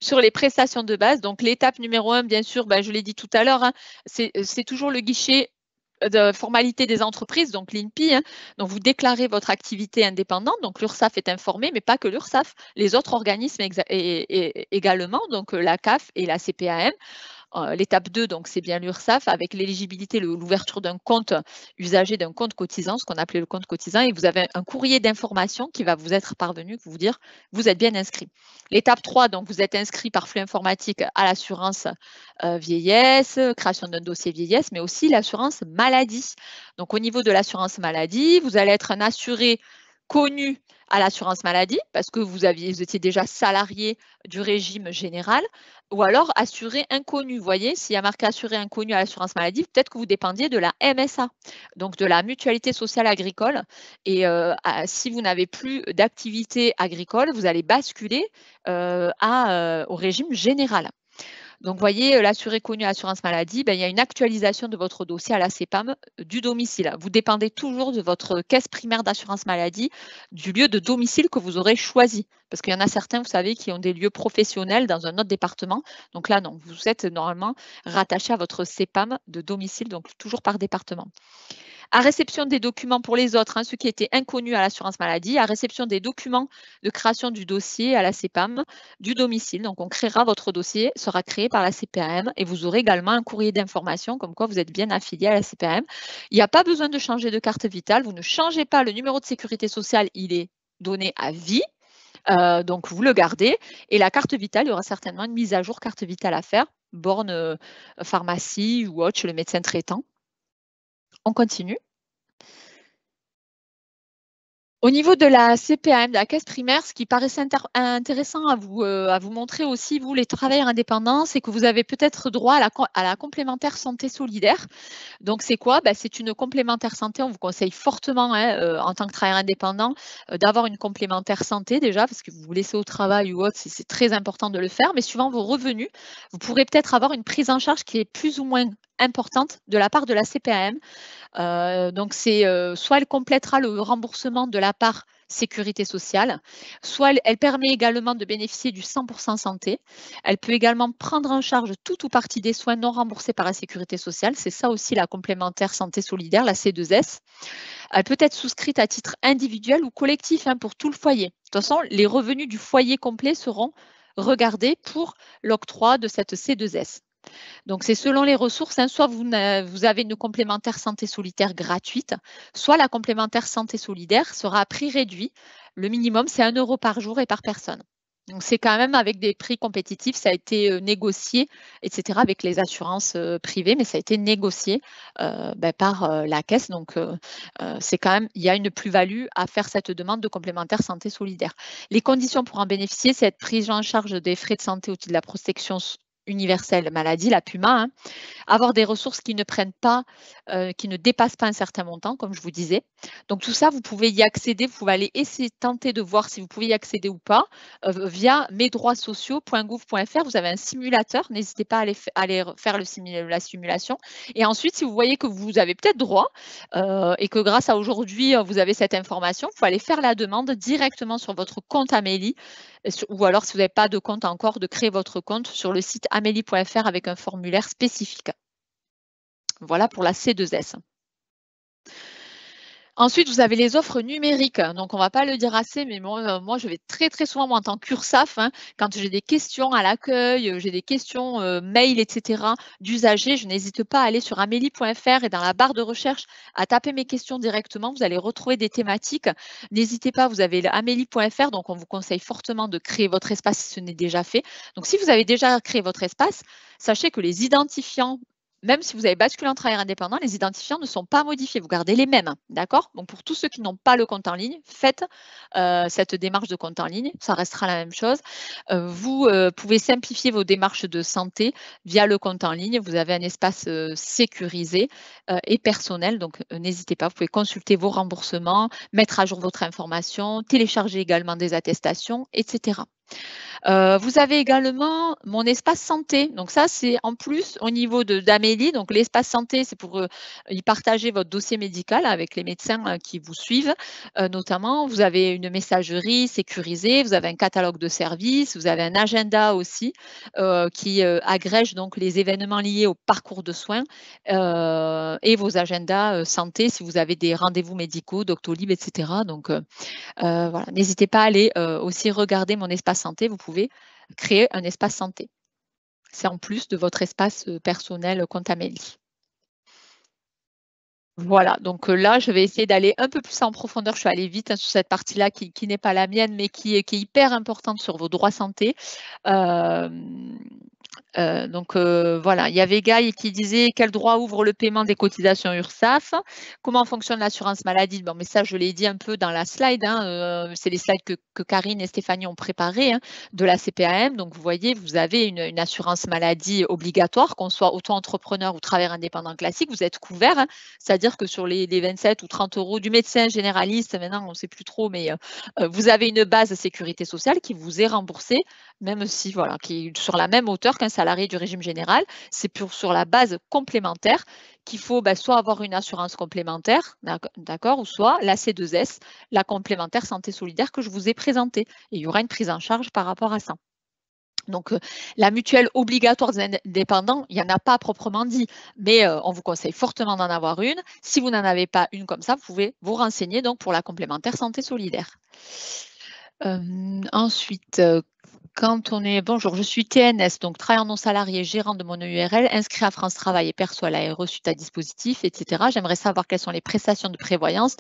Sur les prestations de base, donc l'étape numéro 1, bien sûr, je l'ai dit tout à l'heure, hein, c'est toujours le guichet de formalité des entreprises, donc l'INPI. Donc, vous déclarez votre activité indépendante. Donc, l'URSSAF est informé, mais pas que l'URSSAF, les autres organismes également, donc la CAF et la CPAM. L'étape 2, donc c'est bien l'URSSAF avec l'éligibilité, l'ouverture d'un compte usager, d'un compte cotisant, ce qu'on appelait le compte cotisant, et vous avez un courrier d'information qui va vous être parvenu, vous dire vous êtes bien inscrit. L'étape 3, donc vous êtes inscrit par flux informatique à l'assurance vieillesse, création d'un dossier vieillesse, mais aussi l'assurance maladie. Donc au niveau de l'assurance maladie, vous allez être un assuré connu à l'assurance maladie parce que vous étiez déjà salarié du régime général, ou alors assuré inconnu. Vous voyez, s'il y a marqué assuré inconnu à l'assurance maladie, peut-être que vous dépendiez de la MSA, donc de la mutualité sociale agricole. Et si vous n'avez plus d'activité agricole, vous allez basculer au régime général. Donc, vous voyez, l'assuré connu à l'assurance maladie, il y a une actualisation de votre dossier à la CPAM du domicile. Vous dépendez toujours de votre caisse primaire d'assurance maladie, du lieu de domicile que vous aurez choisi. Parce qu'il y en a certains, vous savez, qui ont des lieux professionnels dans un autre département. Donc là, non, vous êtes normalement rattaché à votre CPAM de domicile, donc toujours par département. À réception des documents pour les autres, ceux qui étaient inconnus à l'assurance maladie, à réception des documents de création du dossier à la CPAM du domicile. Donc, on créera votre dossier, sera créé par la CPAM et vous aurez également un courrier d'information comme quoi vous êtes bien affilié à la CPAM. Il n'y a pas besoin de changer de carte vitale. Vous ne changez pas le numéro de sécurité sociale, il est donné à vie. Donc, vous le gardez. Et la carte vitale, il y aura certainement une mise à jour carte vitale à faire, borne pharmacie ou autre chez le médecin traitant. On continue. Au niveau de la CPAM, de la caisse primaire, ce qui paraissait intéressant à vous montrer aussi, vous, les travailleurs indépendants, c'est que vous avez peut-être droit à la complémentaire santé solidaire. Donc, c'est quoi? C'est une complémentaire santé. On vous conseille fortement, en tant que travailleur indépendant, d'avoir une complémentaire santé déjà, parce que vous vous laissez au travail ou autre, c'est très important de le faire. Mais suivant vos revenus, vous pourrez peut-être avoir une prise en charge qui est plus ou moins importante de la part de la CPAM. Donc, soit elle complétera le remboursement de la part sécurité sociale, soit elle permet également de bénéficier du 100% santé. Elle peut également prendre en charge tout ou partie des soins non remboursés par la sécurité sociale. C'est ça aussi la complémentaire santé solidaire, la C2S. Elle peut être souscrite à titre individuel ou collectif pour tout le foyer. De toute façon, les revenus du foyer complet seront regardés pour l'octroi de cette C2S. Donc, c'est selon les ressources, soit vous avez une complémentaire santé solidaire gratuite, soit la complémentaire santé solidaire sera à prix réduit. Le minimum, c'est 1 € par jour et par personne. Donc, c'est quand même avec des prix compétitifs, ça a été négocié, etc., avec les assurances privées, mais ça a été négocié par la caisse. Donc, c'est quand même, il y a une plus-value à faire cette demande de complémentaire santé solidaire. Les conditions pour en bénéficier, c'est être prise en charge des frais de santé au titre de la protection universelle maladie, la PUMA, avoir des ressources qui ne prennent pas, qui ne dépassent pas un certain montant, comme je vous disais. Donc tout ça, vous pouvez y accéder, vous pouvez aller tenter de voir si vous pouvez y accéder ou pas via mesdroitssociaux.gouv.fr. Vous avez un simulateur, n'hésitez pas à aller faire la simulation. Et ensuite, si vous voyez que vous avez peut-être droit et que grâce à aujourd'hui, vous avez cette information, vous pouvez aller faire la demande directement sur votre compte Amélie ou alors si vous n'avez pas de compte encore, de créer votre compte sur le site amélie.fr avec un formulaire spécifique. Voilà pour la C2S. Ensuite, vous avez les offres numériques. Donc, on ne va pas le dire assez, mais moi, je vais très, très souvent, moi, en tant qu'URSSAF, quand j'ai des questions à l'accueil, j'ai des questions mail, etc., d'usagers, je n'hésite pas à aller sur amélie.fr et dans la barre de recherche, à taper mes questions directement. Vous allez retrouver des thématiques. N'hésitez pas, vous avez amélie.fr, donc on vous conseille fortement de créer votre espace si ce n'est déjà fait. Donc, si vous avez déjà créé votre espace, sachez que les identifiants même si vous avez basculé en travailleur indépendant, les identifiants ne sont pas modifiés. Vous gardez les mêmes, d'accord? Donc, pour tous ceux qui n'ont pas le compte en ligne, faites cette démarche de compte en ligne. Ça restera la même chose. Vous pouvez simplifier vos démarches de santé via le compte en ligne. Vous avez un espace sécurisé et personnel. Donc, n'hésitez pas. Vous pouvez consulter vos remboursements, mettre à jour votre information, télécharger également des attestations, etc. Vous avez également mon espace santé. Donc ça, c'est en plus au niveau d'Amélie. Donc l'espace santé, c'est pour y partager votre dossier médical avec les médecins qui vous suivent. Notamment, vous avez une messagerie sécurisée, vous avez un catalogue de services, vous avez un agenda aussi qui agrège donc les événements liés au parcours de soins et vos agendas santé si vous avez des rendez-vous médicaux, Doctolib, etc. Donc voilà, n'hésitez pas à aller aussi regarder mon espace santé. Vous pouvez créer un espace santé. C'est en plus de votre espace personnel compte Amélie. Voilà, donc là, je vais essayer d'aller un peu plus en profondeur. Je suis allée vite sur cette partie-là qui n'est pas la mienne, mais qui est hyper importante sur vos droits santé. Donc voilà, il y avait Guy qui disait quel droit ouvre le paiement des cotisations URSSAF, comment fonctionne l'assurance maladie. Bon, mais ça, je l'ai dit un peu dans la slide, hein, c'est les slides que Karine et Stéphanie ont préparés de la CPAM. Donc vous voyez, vous avez une assurance maladie obligatoire, qu'on soit auto-entrepreneur ou travailleur indépendant classique, vous êtes couvert, hein, c'est-à-dire que sur les 27 ou 30 euros du médecin généraliste, maintenant on ne sait plus trop, mais vous avez une base sécurité sociale qui vous est remboursée, même si voilà, qui est sur la même hauteur qu'un salarié du régime général. C'est sur la base complémentaire qu'il faut soit avoir une assurance complémentaire, d'accord, ou soit la C2S, la complémentaire santé solidaire que je vous ai présentée. Et il y aura une prise en charge par rapport à ça. Donc, la mutuelle obligatoire des indépendants, il n'y en a pas proprement dit, mais on vous conseille fortement d'en avoir une. Si vous n'en avez pas une comme ça, vous pouvez vous renseigner donc pour la complémentaire santé solidaire. Ensuite, quand on est bonjour, je suis TNS, donc travailleur non salarié, gérant de mon EURL, inscrit à France Travail et perçoit la RE suite à dispositif, etc. J'aimerais savoir quelles sont les prestations de prévoyance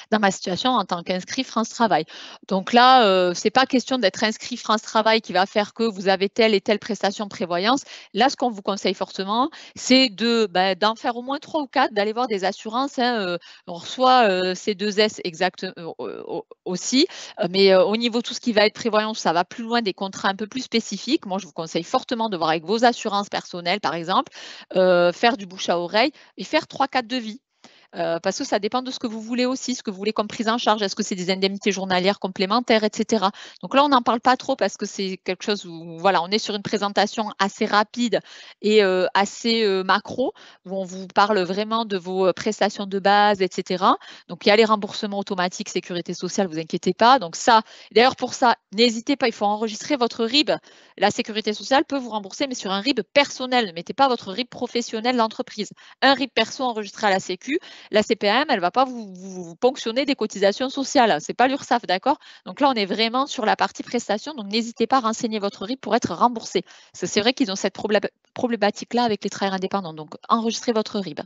dans ma situation en tant qu'inscrit France Travail. Donc là, c'est pas question d'être inscrit France Travail qui va faire que vous avez telle et telle prestation de prévoyance. Là, ce qu'on vous conseille fortement, c'est d'en faire au moins 3 ou 4, d'aller voir des assurances. On reçoit C2S exact aussi, mais au niveau tout ce qui va être prévoyance, ça va plus loin des contrats un peu plus spécifiques. Moi, je vous conseille fortement de voir avec vos assurances personnelles, par exemple, faire du bouche à oreille et faire 3-4 devis. Parce que ça dépend de ce que vous voulez aussi, ce que vous voulez comme prise en charge. Est-ce que c'est des indemnités journalières complémentaires, etc. Donc là, on n'en parle pas trop parce que c'est quelque chose où voilà, on est sur une présentation assez rapide et assez macro, où on vous parle vraiment de vos prestations de base, etc. Donc il y a les remboursements automatiques sécurité sociale, vous inquiétez pas. Donc ça, d'ailleurs pour ça, n'hésitez pas, il faut enregistrer votre RIB. La sécurité sociale peut vous rembourser, mais sur un RIB personnel. Ne mettez pas votre RIB professionnel d'entreprise. Un RIB perso enregistré à la Sécu. La CPAM, elle ne va pas vous ponctionner des cotisations sociales. Ce n'est pas l'URSSAF, d'accord? Donc là, on est vraiment sur la partie prestation. Donc, n'hésitez pas à renseigner votre RIB pour être remboursé. C'est vrai qu'ils ont cette problématique-là avec les travailleurs indépendants. Donc, enregistrez votre RIB.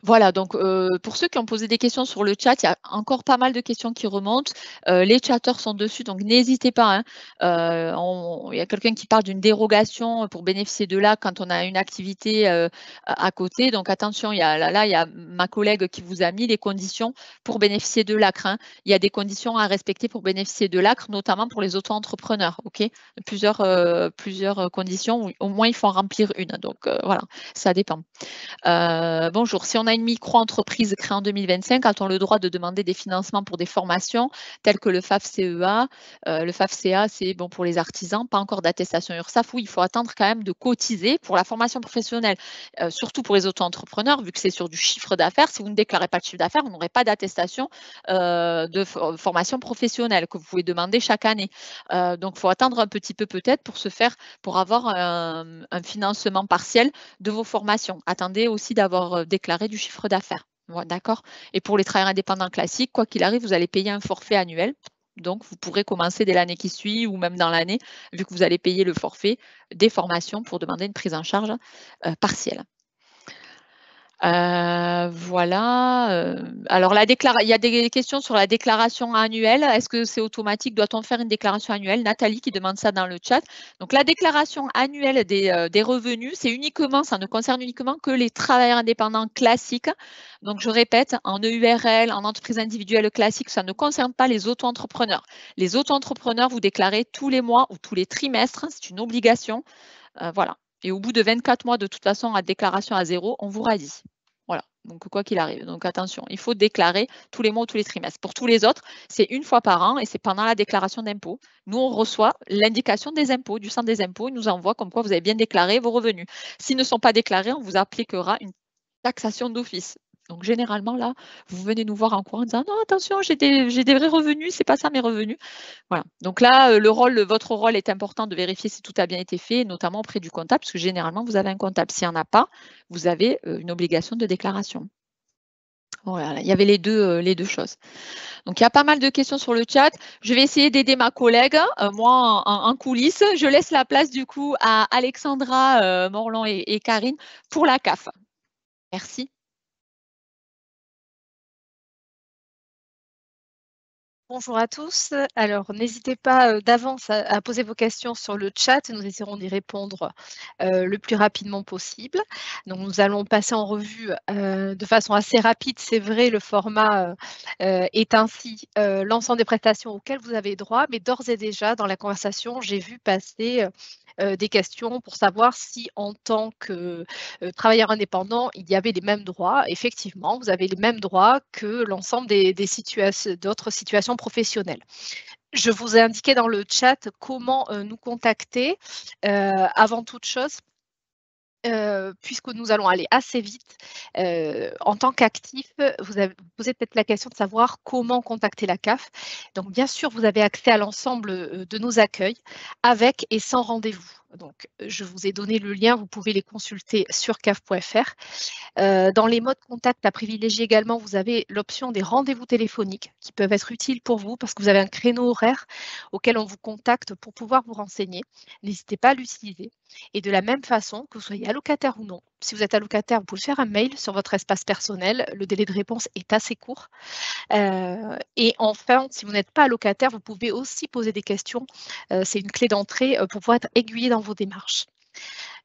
Voilà, donc pour ceux qui ont posé des questions sur le chat, il y a encore pas mal de questions qui remontent. Les chatteurs sont dessus, donc n'hésitez pas. Il y a quelqu'un qui parle d'une dérogation pour bénéficier de l'ACRE quand on a une activité à côté. Donc attention, il y a ma collègue qui vous a mis les conditions pour bénéficier de l'ACRE. Il y a des conditions à respecter pour bénéficier de l'ACRE, notamment pour les auto-entrepreneurs. Plusieurs conditions, au moins il faut en remplir une. Donc voilà, ça dépend. Bonjour, si on a une micro-entreprise créée en 2025, a-t-on le droit de demander des financements pour des formations telles que le FAF-CEA? Le FAF-CA, c'est bon pour les artisans, pas encore d'attestation URSSAF. Oui, il faut attendre quand même de cotiser pour la formation professionnelle, surtout pour les auto-entrepreneurs, vu que c'est sur du chiffre d'affaires. Si vous ne déclarez pas de chiffre d'affaires, vous n'aurez pas d'attestation de formation professionnelle que vous pouvez demander chaque année. Donc, il faut attendre un petit peu peut-être pour avoir un financement partiel de vos formations. Attendez aussi d'avoir déclaré du chiffre d'affaires. D'accord? Et pour les travailleurs indépendants classiques, quoi qu'il arrive, vous allez payer un forfait annuel. Donc, vous pourrez commencer dès l'année qui suit ou même dans l'année, vu que vous allez payer le forfait des formations pour demander une prise en charge partielle. Voilà, alors il y a des questions sur la déclaration annuelle. Est-ce que c'est automatique? Doit-on faire une déclaration annuelle? Nathalie qui demande ça dans le chat. Donc la déclaration annuelle des revenus, ça ne concerne uniquement que les travailleurs indépendants classiques. Donc je répète, en EURL, en entreprise individuelle classique, ça ne concerne pas les auto-entrepreneurs. Les auto-entrepreneurs, vous déclarez tous les mois ou tous les trimestres, c'est une obligation. Voilà. Et au bout de 24 mois, de toute façon, à déclaration à zéro, on vous radie. Voilà, donc quoi qu'il arrive. Donc attention, il faut déclarer tous les mois ou tous les trimestres. Pour tous les autres, c'est une fois par an et c'est pendant la déclaration d'impôt. Nous, on reçoit l'indication des impôts, du centre des impôts, il nous envoie comme quoi vous avez bien déclaré vos revenus. S'ils ne sont pas déclarés, on vous appliquera une taxation d'office. Donc généralement, là, vous venez nous voir en courant en disant non, attention, j'ai des vrais revenus, c'est pas ça mes revenus. Voilà. Donc là, votre rôle est important de vérifier si tout a bien été fait, notamment auprès du comptable, parce que généralement, vous avez un comptable. S'il n'y en a pas, vous avez une obligation de déclaration. Voilà, il y avait les deux choses. Donc, il y a pas mal de questions sur le chat. Je vais essayer d'aider ma collègue, moi, en coulisses. Je laisse la place, du coup, à Alexandra Morland et Karine pour la CAF. Merci. Bonjour à tous. Alors, n'hésitez pas d'avance à poser vos questions sur le chat. Nous essaierons d'y répondre le plus rapidement possible. Donc, nous allons passer en revue de façon assez rapide. C'est vrai, le format est ainsi l'ensemble des prestations auxquelles vous avez droit, mais d'ores et déjà, dans la conversation, j'ai vu passer des questions pour savoir si, en tant que travailleur indépendant, il y avait les mêmes droits. Effectivement, vous avez les mêmes droits que l'ensemble d'autres situations professionnelles. Je vous ai indiqué dans le chat comment nous contacter. Avant toute chose, puisque nous allons aller assez vite, en tant qu'actif, vous avez posé peut-être la question de savoir comment contacter la CAF. Donc bien sûr, vous avez accès à l'ensemble de nos accueils avec et sans rendez-vous. Donc je vous ai donné le lien, vous pouvez les consulter sur caf.fr. Dans les modes contact à privilégier également, vous avez l'option des rendez-vous téléphoniques qui peuvent être utiles pour vous parce que vous avez un créneau horaire auquel on vous contacte pour pouvoir vous renseigner. N'hésitez pas à l'utiliser. Et de la même façon, que vous soyez allocataire ou non, si vous êtes allocataire, vous pouvez faire un mail sur votre espace personnel. Le délai de réponse est assez court. Et enfin, si vous n'êtes pas allocataire, vous pouvez aussi poser des questions. C'est une clé d'entrée pour pouvoir être aiguillé dans vos démarches.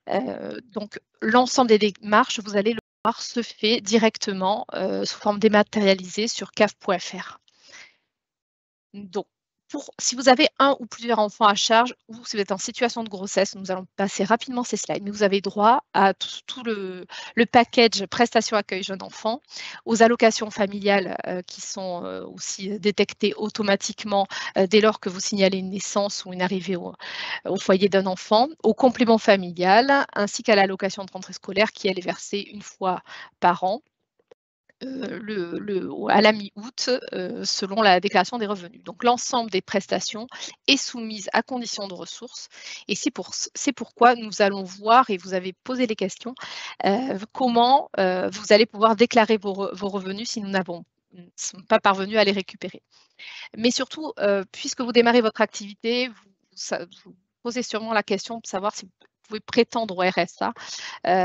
Donc, l'ensemble des démarches, vous allez le voir, se fait directement sous forme dématérialisée sur caf.fr. Donc, si vous avez un ou plusieurs enfants à charge ou si vous êtes en situation de grossesse, nous allons passer rapidement ces slides, mais vous avez droit à tout le package prestations accueil jeune enfant, aux allocations familiales qui sont aussi détectées automatiquement dès lors que vous signalez une naissance ou une arrivée au foyer d'un enfant, au complément familial, ainsi qu'à l'allocation de rentrée scolaire qui, elle, est versée une fois par an. À la mi-août, selon la déclaration des revenus. Donc l'ensemble des prestations est soumise à condition de ressources et c'est pourquoi nous allons voir, et vous avez posé les questions, comment vous allez pouvoir déclarer vos revenus si nous ne sommes pas parvenus à les récupérer. Mais surtout, puisque vous démarrez votre activité, vous posez sûrement la question de savoir si vous pouvez prétendre au RSA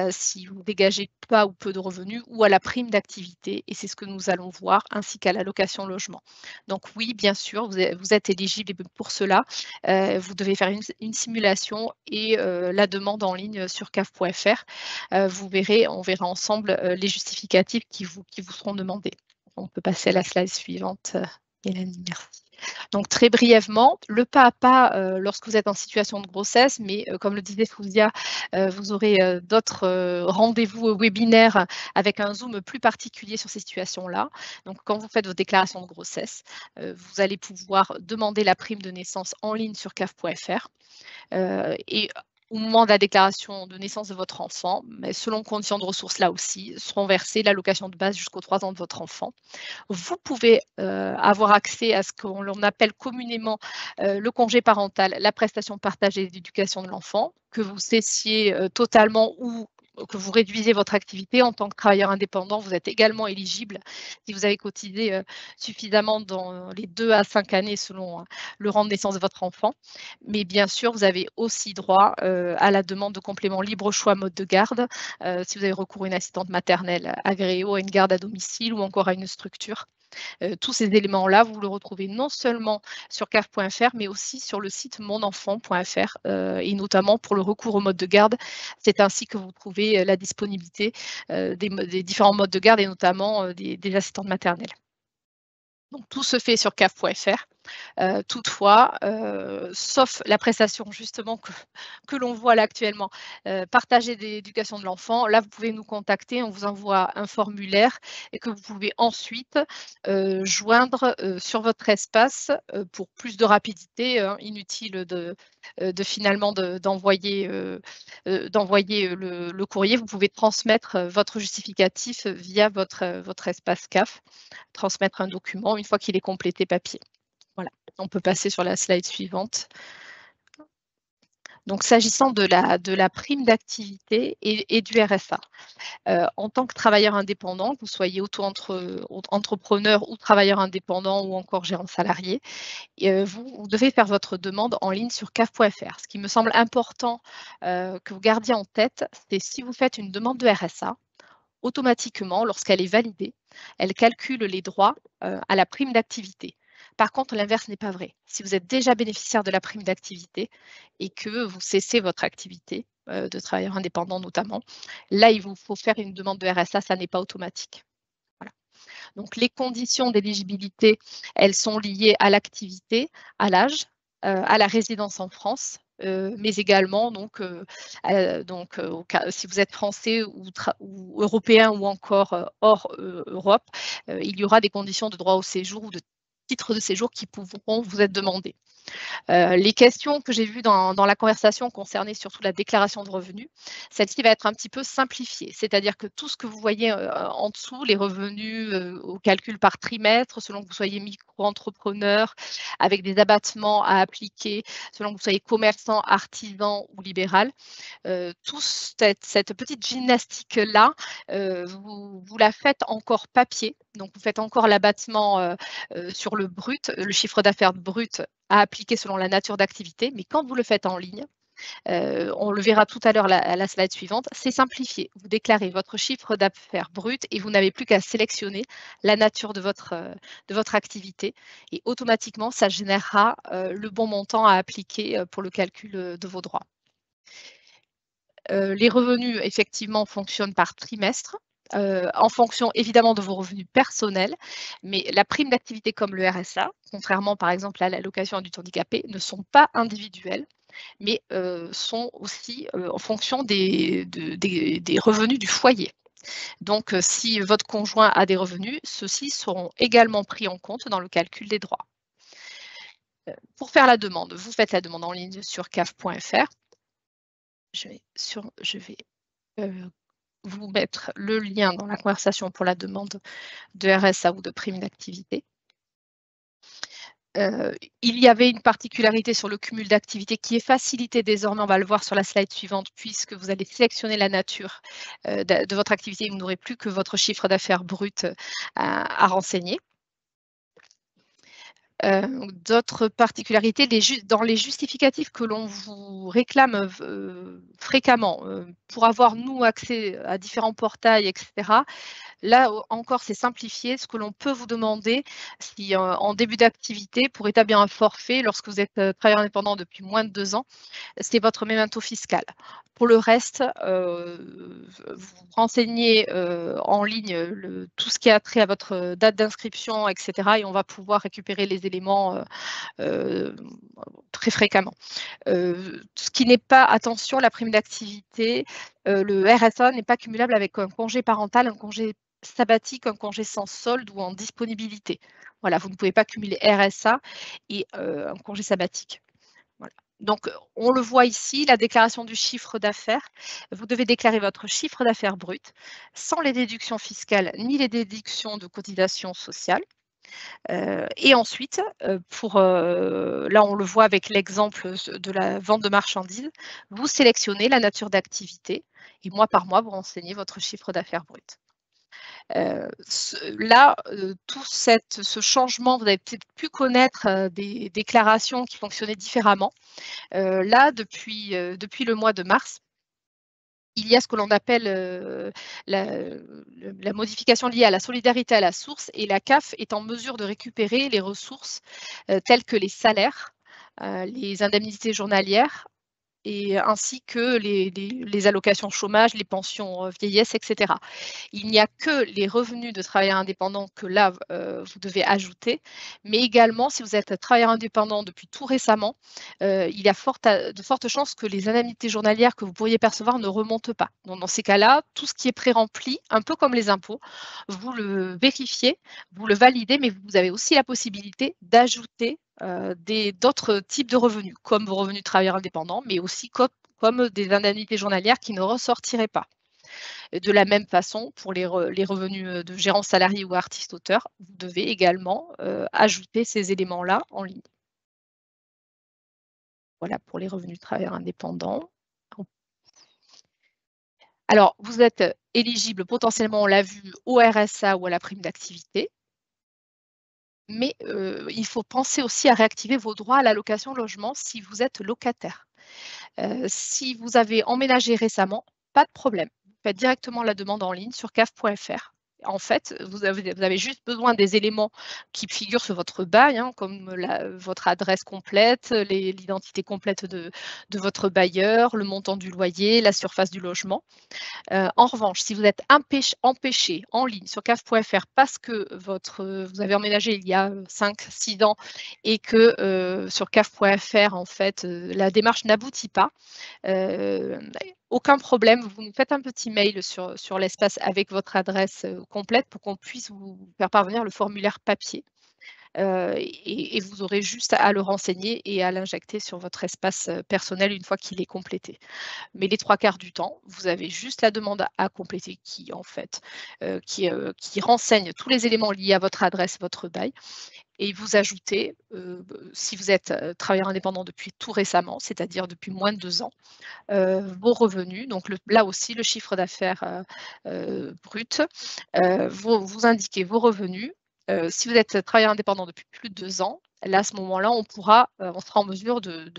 si vous dégagez pas ou peu de revenus ou à la prime d'activité. Et c'est ce que nous allons voir, ainsi qu'à l'allocation logement. Donc oui, bien sûr, vous êtes éligible pour cela. Vous devez faire une simulation et la demande en ligne sur caf.fr. Vous verrez, on verra ensemble les justificatifs qui vous seront demandés. On peut passer à la slide suivante. Mélanie, merci. Donc très brièvement, le pas à pas lorsque vous êtes en situation de grossesse, mais comme le disait Fouzia, vous aurez d'autres rendez-vous webinaires avec un zoom plus particulier sur ces situations-là. Donc quand vous faites vos déclarations de grossesse, vous allez pouvoir demander la prime de naissance en ligne sur caf.fr. Et au moment de la déclaration de naissance de votre enfant, mais selon conditions de ressources là aussi, seront versées l'allocation de base jusqu'aux 3 ans de votre enfant. Vous pouvez avoir accès à ce qu'on appelle communément le congé parental, la prestation partagée d'éducation de l'enfant, que vous cessiez totalement ou que vous réduisez votre activité en tant que travailleur indépendant, vous êtes également éligible si vous avez cotisé suffisamment dans les 2 à 5 années selon le rang de naissance de votre enfant. Mais bien sûr, vous avez aussi droit à la demande de complément libre choix mode de garde si vous avez recours à une assistante maternelle agréée ou à une garde à domicile ou encore à une structure. Tous ces éléments-là, vous le retrouvez non seulement sur CAF.fr, mais aussi sur le site monenfant.fr et notamment pour le recours au mode de garde. C'est ainsi que vous trouvez la disponibilité des différents modes de garde et notamment des assistantes maternelles. Donc tout se fait sur CAF.fr. Toutefois, sauf la prestation justement que l'on voit là actuellement, partager l'éducation de l'enfant, là vous pouvez nous contacter, on vous envoie un formulaire et que vous pouvez ensuite joindre sur votre espace pour plus de rapidité, inutile finalement d'envoyer le courrier. Vous pouvez transmettre votre justificatif via votre espace CAF, transmettre un document une fois qu'il est complété papier. Voilà, on peut passer sur la slide suivante. Donc, s'agissant de la prime d'activité et du RSA, en tant que travailleur indépendant, que vous soyez auto-entrepreneur ou travailleur indépendant ou encore gérant salarié, vous devez faire votre demande en ligne sur CAF.fr. Ce qui me semble important que vous gardiez en tête, c'est si vous faites une demande de RSA, automatiquement, lorsqu'elle est validée, elle calcule les droits à la prime d'activité. Par contre, l'inverse n'est pas vrai. Si vous êtes déjà bénéficiaire de la prime d'activité et que vous cessez votre activité, de travailleur indépendant notamment, là, il vous faut faire une demande de RSA, ça n'est pas automatique. Voilà. Donc, les conditions d'éligibilité, elles sont liées à l'activité, à l'âge, à la résidence en France, mais également si vous êtes français ou européen ou encore hors Europe, il y aura des conditions de droit au séjour ou de titre de séjour qui pourront vous être demandées. Les questions que j'ai vues dans la conversation concernaient surtout la déclaration de revenus. Celle-ci va être un petit peu simplifiée, c'est-à-dire que tout ce que vous voyez en dessous, les revenus au calcul par trimestre, selon que vous soyez micro-entrepreneur, avec des abattements à appliquer, selon que vous soyez commerçant, artisan ou libéral, toute cette petite gymnastique-là, vous la faites encore papier. Donc, vous faites encore l'abattement sur le brut, le chiffre d'affaires brut à appliquer selon la nature d'activité. Mais quand vous le faites en ligne, on le verra tout à l'heure à la slide suivante, c'est simplifié. Vous déclarez votre chiffre d'affaires brut et vous n'avez plus qu'à sélectionner la nature de votre activité et automatiquement, ça générera le bon montant à appliquer pour le calcul de vos droits. Les revenus, effectivement, fonctionnent par trimestre, en fonction évidemment de vos revenus personnels, mais la prime d'activité comme le RSA, contrairement par exemple à l'allocation adulte handicapé, ne sont pas individuelles, mais sont aussi en fonction des revenus du foyer. Donc, si votre conjoint a des revenus, ceux-ci seront également pris en compte dans le calcul des droits. Pour faire la demande, vous faites la demande en ligne sur CAF.fr. Je vais vous mettre le lien dans la conversation pour la demande de RSA ou de prime d'activité. Il y avait une particularité sur le cumul d'activités qui est facilité désormais, on va le voir sur la slide suivante, puisque vous allez sélectionner la nature de votre activité et vous n'aurez plus que votre chiffre d'affaires brut à renseigner. D'autres particularités, dans les justificatifs que l'on vous réclame fréquemment pour avoir, nous, accès à différents portails, etc., là encore, c'est simplifié. Ce que l'on peut vous demander, si en début d'activité, pour établir un forfait, lorsque vous êtes travailleur indépendant depuis moins de 2 ans, c'est votre memento fiscal. Pour le reste, vous renseignez en ligne tout ce qui a trait à votre date d'inscription, etc. et on va pouvoir récupérer les éléments très fréquemment. Ce qui n'est pas, attention, la prime d'activité, le RSA n'est pas cumulable avec un congé parental, un congé sabbatique, un congé sans solde ou en disponibilité. Voilà, vous ne pouvez pas cumuler RSA et un congé sabbatique. Voilà. Donc, on le voit ici, la déclaration du chiffre d'affaires. Vous devez déclarer votre chiffre d'affaires brut sans les déductions fiscales ni les déductions de cotisations sociales. Et ensuite, là on le voit avec l'exemple de la vente de marchandises, vous sélectionnez la nature d'activité et mois par mois, vous renseignez votre chiffre d'affaires brut. Tout ce changement, vous avez peut-être pu connaître des déclarations qui fonctionnaient différemment. Là, depuis le mois de mars, il y a ce que l'on appelle la modification liée à la solidarité à la source, et la CAF est en mesure de récupérer les ressources telles que les salaires, les indemnités journalières, et ainsi que les allocations chômage, les pensions vieillesse, etc. Il n'y a que les revenus de travailleurs indépendants que là, vous devez ajouter, mais également, si vous êtes travailleur indépendant depuis tout récemment, il y a de fortes chances que les indemnités journalières que vous pourriez percevoir ne remontent pas. Donc, dans ces cas-là, tout ce qui est pré-rempli, un peu comme les impôts, vous le vérifiez, vous le validez, mais vous avez aussi la possibilité d'ajouter d'autres types de revenus, comme vos revenus de travailleurs indépendants, mais aussi comme des indemnités journalières qui ne ressortiraient pas. De la même façon, pour les revenus de gérants salariés ou artistes-auteurs, vous devez également ajouter ces éléments-là en ligne. Voilà pour les revenus de travailleurs indépendants. Alors, vous êtes éligible potentiellement, on l'a vu, au RSA ou à la prime d'activité. Mais il faut penser aussi à réactiver vos droits à l'allocation logement si vous êtes locataire. Si vous avez emménagé récemment, pas de problème. Vous faites directement la demande en ligne sur caf.fr. En fait, vous avez juste besoin des éléments qui figurent sur votre bail, comme votre adresse complète, l'identité complète de votre bailleur, le montant du loyer, la surface du logement. En revanche, si vous êtes empêché en ligne sur caf.fr parce que vous avez emménagé il y a 5-6 ans et que sur caf.fr, en fait, la démarche n'aboutit pas, aucun problème, vous nous faites un petit mail sur l'espace avec votre adresse complète pour qu'on puisse vous faire parvenir le formulaire papier. Et vous aurez juste à le renseigner et à l'injecter sur votre espace personnel une fois qu'il est complété. Mais les 3/4 du temps, vous avez juste la demande à compléter qui, en fait, qui renseigne tous les éléments liés à votre adresse, votre bail. Et vous ajoutez, si vous êtes travailleur indépendant depuis tout récemment, c'est-à-dire depuis moins de 2 ans, vos revenus, donc là aussi le chiffre d'affaires brut, vous indiquez vos revenus. Si vous êtes travailleur indépendant depuis plus de 2 ans, là, à ce moment-là, on sera en mesure de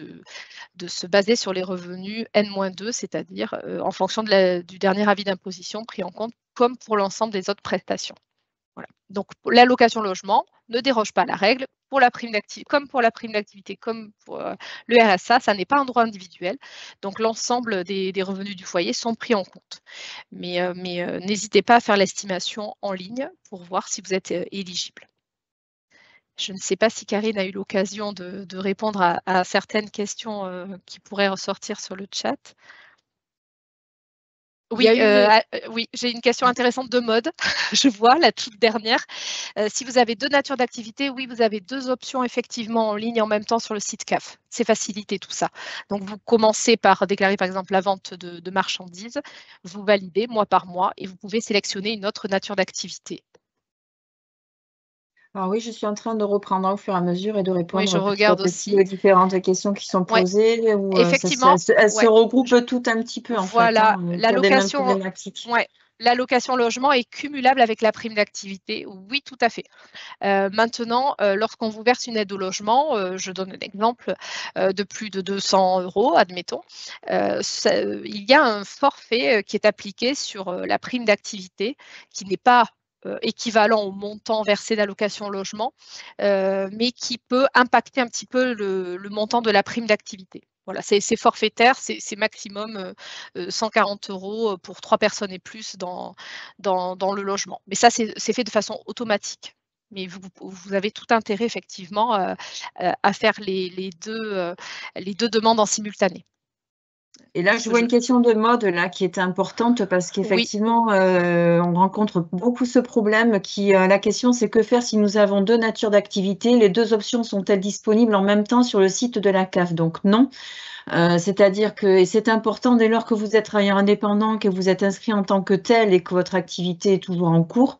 se baser sur les revenus N-2, c'est-à-dire en fonction du dernier avis d'imposition pris en compte, comme pour l'ensemble des autres prestations. Voilà. Donc, l'allocation logement ne déroge pas à la règle. Comme pour la prime d'activité, comme pour le RSA, ça n'est pas un droit individuel. Donc, l'ensemble des revenus du foyer sont pris en compte. Mais n'hésitez pas à faire l'estimation en ligne pour voir si vous êtes éligible. Je ne sais pas si Karine a eu l'occasion de répondre à certaines questions qui pourraient ressortir sur le chat. Oui, oui, j'ai une question intéressante de mode. Je vois la toute dernière. Si vous avez 2 natures d'activité, oui, vous avez 2 options effectivement en ligne en même temps sur le site CAF. C'est facilité tout ça. Donc, vous commencez par déclarer par exemple la vente de marchandises, vous validez mois par mois et vous pouvez sélectionner une autre nature d'activité. Alors oui, je suis en train de reprendre au fur et à mesure et de Oui, répondre je petit à regarde petit aussi. aux différentes questions qui sont Ouais, posées, où effectivement, elles se ouais. regroupent toutes un petit peu en fait, Voilà, autour des mêmes problématiques. ouais, l'allocation logement est cumulable avec la prime d'activité. Oui, tout à fait. Maintenant, lorsqu'on vous verse une aide au logement, je donne un exemple de plus de 200 €, admettons, il y a un forfait qui est appliqué sur la prime d'activité qui n'est pas équivalent au montant versé d'allocation logement, mais qui peut impacter un petit peu le montant de la prime d'activité. Voilà, c'est forfaitaire, c'est maximum 140 € pour 3 personnes et plus dans le logement. Mais ça, c'est fait de façon automatique. Mais vous avez tout intérêt effectivement à faire les 2 demandes en simultané. Et là, je vois une question de mode là qui est importante parce Oui, qu'effectivement, on rencontre beaucoup ce problème la question c'est: que faire si nous avons 2 natures d'activité? Les 2 options sont-elles disponibles en même temps sur le site de la CAF? Donc non. C'est-à-dire que, et c'est important dès lors que vous êtes travailleur indépendant, que vous êtes inscrit en tant que tel et que votre activité est toujours en cours,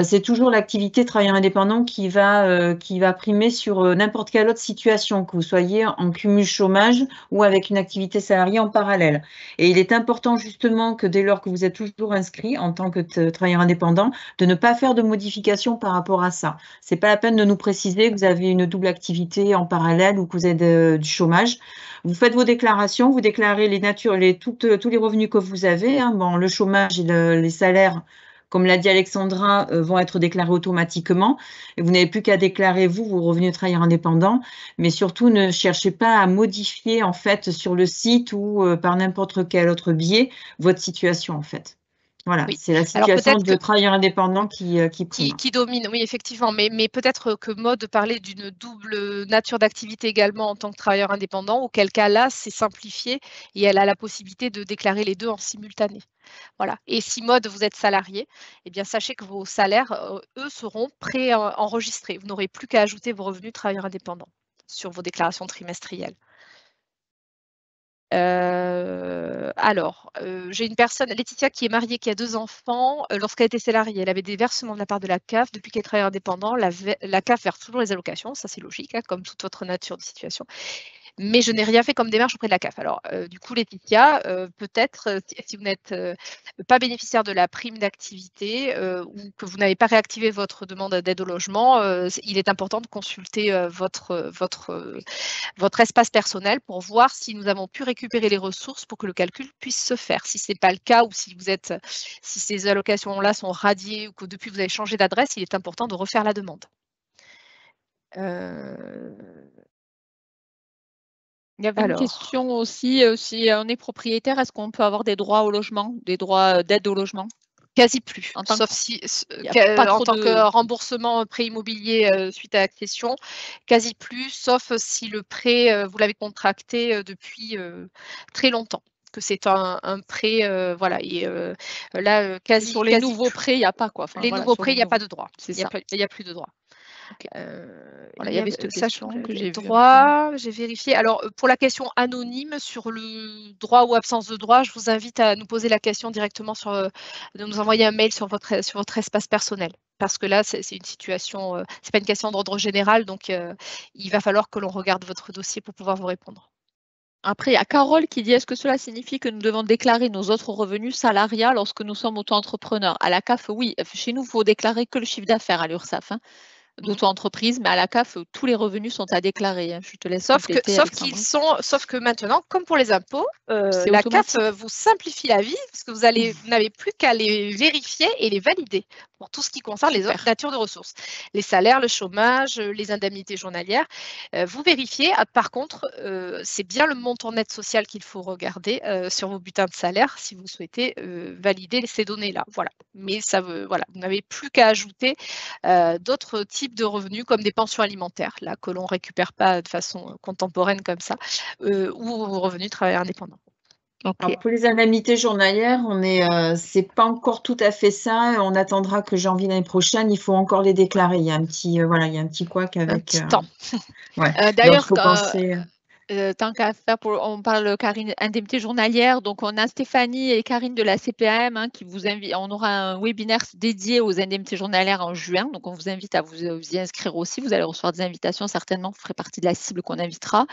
c'est toujours l'activité travailleur indépendant qui va primer sur n'importe quelle autre situation, que vous soyez en cumul chômage ou avec une activité salariée en parallèle. Et il est important justement que dès lors que vous êtes toujours inscrit en tant que travailleur indépendant, de ne pas faire de modifications par rapport à ça. C'est pas la peine de nous préciser que vous avez une double activité en parallèle ou que vous êtes du chômage. Vous faites vos déclarations, vous déclarez tous les revenus que vous avez, hein. Bon, le chômage et les salaires, comme l'a dit Alexandra, vont être déclarés automatiquement. Et vous n'avez plus qu'à déclarer, vous, vos revenus de travailleur indépendant. Mais surtout, ne cherchez pas à modifier, en fait, sur le site ou par n'importe quel autre biais, votre situation, en fait. Voilà, Oui. c'est la Alors situation peut-être de travailleur indépendant qui prime. qui domine, oui, effectivement, mais peut-être que Maud parlait d'une double nature d'activité également en tant que travailleur indépendant, auquel cas là, c'est simplifié et elle a la possibilité de déclarer les deux en simultané. Voilà. Et si Maud, vous êtes salarié, eh bien, sachez que vos salaires, eux, seront pré-enregistrés. Vous n'aurez plus qu'à ajouter vos revenus de travailleur indépendant sur vos déclarations trimestrielles. J'ai une personne, Laetitia, qui est mariée, qui a 2 enfants. Lorsqu'elle était salariée, elle avait des versements de la part de la CAF. Depuis qu'elle travaille indépendant, la CAF verse toujours les allocations. Ça, c'est logique, hein, comme toute autre nature de situation. Mais je n'ai rien fait comme démarche auprès de la CAF. Alors, du coup, Laetitia, peut-être, si vous n'êtes pas bénéficiaire de la prime d'activité ou que vous n'avez pas réactivé votre demande d'aide au logement, il est important de consulter votre espace personnel pour voir si nous avons pu récupérer les ressources pour que le calcul puisse se faire. Si ce n'est pas le cas ou si ces allocations-là sont radiées ou que depuis vous avez changé d'adresse, il est important de refaire la demande. Il y avait une question aussi, si on est propriétaire, est-ce qu'on peut avoir des droits au logement, des droits d'aide au logement? Quasi plus, sauf si en tant que remboursement prêt immobilier suite à accession, quasi plus, sauf si le prêt, vous l'avez contracté depuis très longtemps, que c'est un prêt, voilà. Et là, sur les nouveaux prêts, il n'y a pas quoi. Enfin, les nouveaux prêts, il n'y a pas de droit. C'est ça. Il n'y a plus de droit. Okay. Voilà, il y avait cette question que j'ai vue. J'ai vérifié. Alors, pour la question anonyme sur le droit ou absence de droit, je vous invite à nous poser la question directement de nous envoyer un mail sur votre espace personnel. Parce que là, c'est une situation, c'est pas une question d'ordre général, donc il va falloir que l'on regarde votre dossier pour pouvoir vous répondre. Après, il y a Carole qui dit, est-ce que cela signifie que nous devons déclarer nos autres revenus salariaux lorsque nous sommes auto-entrepreneurs? À la CAF, oui. Chez nous, il faut déclarer que le chiffre d'affaires à l'URSSAF. Hein. D'auto-entreprise, mais à la CAF, tous les revenus sont à déclarer. Hein. Je te laisse compléter, sauf que maintenant, comme pour les impôts, la CAF vous simplifie la vie parce que vous n'avez plus qu'à les vérifier et les valider pour tout ce qui concerne les autres natures de ressources. Les salaires, le chômage, les indemnités journalières. Vous vérifiez. Par contre, c'est bien le montant net social qu'il faut regarder sur vos bulletins de salaire si vous souhaitez valider ces données-là. Voilà. Mais voilà, vous n'avez plus qu'à ajouter d'autres types de revenus comme des pensions alimentaires, là, que l'on ne récupère pas de façon contemporaine comme ça, ou revenus de travailleurs indépendants. Okay. Alors pour les indemnités journalières, c'est pas encore tout à fait ça. On attendra que janvier l'année prochaine. Il faut encore les déclarer. Il y a un petit, il y a un petit couac avec. Un petit temps. Ouais. D'ailleurs, tant qu'à faire, on parle Karine indemnité journalière, donc on a Stéphanie et Karine de la CPAM qui vous invitent. On aura un webinaire dédié aux indemnités journalières en juin, donc on vous invite à vous y inscrire aussi. Vous allez recevoir des invitations certainement, vous ferez partie de la cible qu'on invitera.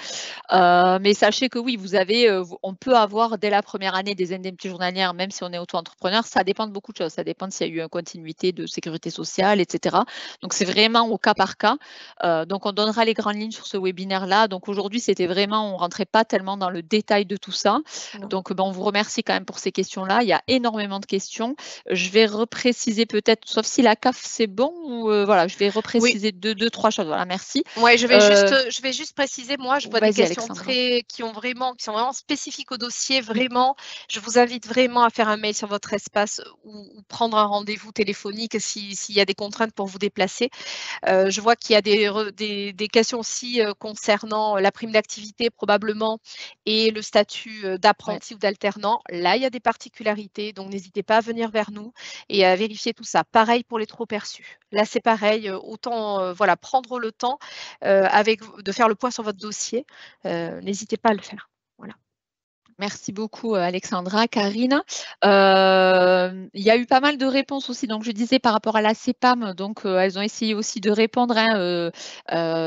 Mais sachez que oui, on peut avoir dès la première année des indemnités journalières, même si on est auto-entrepreneur. Ça dépend de beaucoup de choses. Ça dépend s'il y a eu une continuité de sécurité sociale, etc. Donc c'est vraiment au cas par cas. Donc on donnera les grandes lignes sur ce webinaire-là. Donc aujourd'hui, c'était vraiment, on ne rentrait pas tellement dans le détail de tout ça. Non. Donc on vous remercie quand même pour ces questions-là. Il y a énormément de questions. Je vais repréciser peut-être, sauf si la CAF c'est bon, ou voilà, je vais repréciser deux, trois choses. Voilà, merci. Ouais, je vais juste préciser, moi, je vois des questions qui sont vraiment spécifiques au dossier. Vraiment, je vous invite vraiment à faire un mail sur votre espace ou prendre un rendez-vous téléphonique s'il y a des contraintes pour vous déplacer. Je vois qu'il y a des questions aussi concernant la prime d'activité probablement et le statut d'apprenti ou d'alternant. Là, il y a des particularités, donc n'hésitez pas à venir vers nous et à vérifier tout ça. Pareil pour les trop perçus. Là, c'est pareil, autant prendre le temps de faire le point sur votre dossier. N'hésitez pas à le faire. Voilà. Merci beaucoup Alexandra. Karine, il y a eu pas mal de réponses aussi, donc je disais par rapport à la CPAM, donc elles ont essayé aussi de répondre, hein,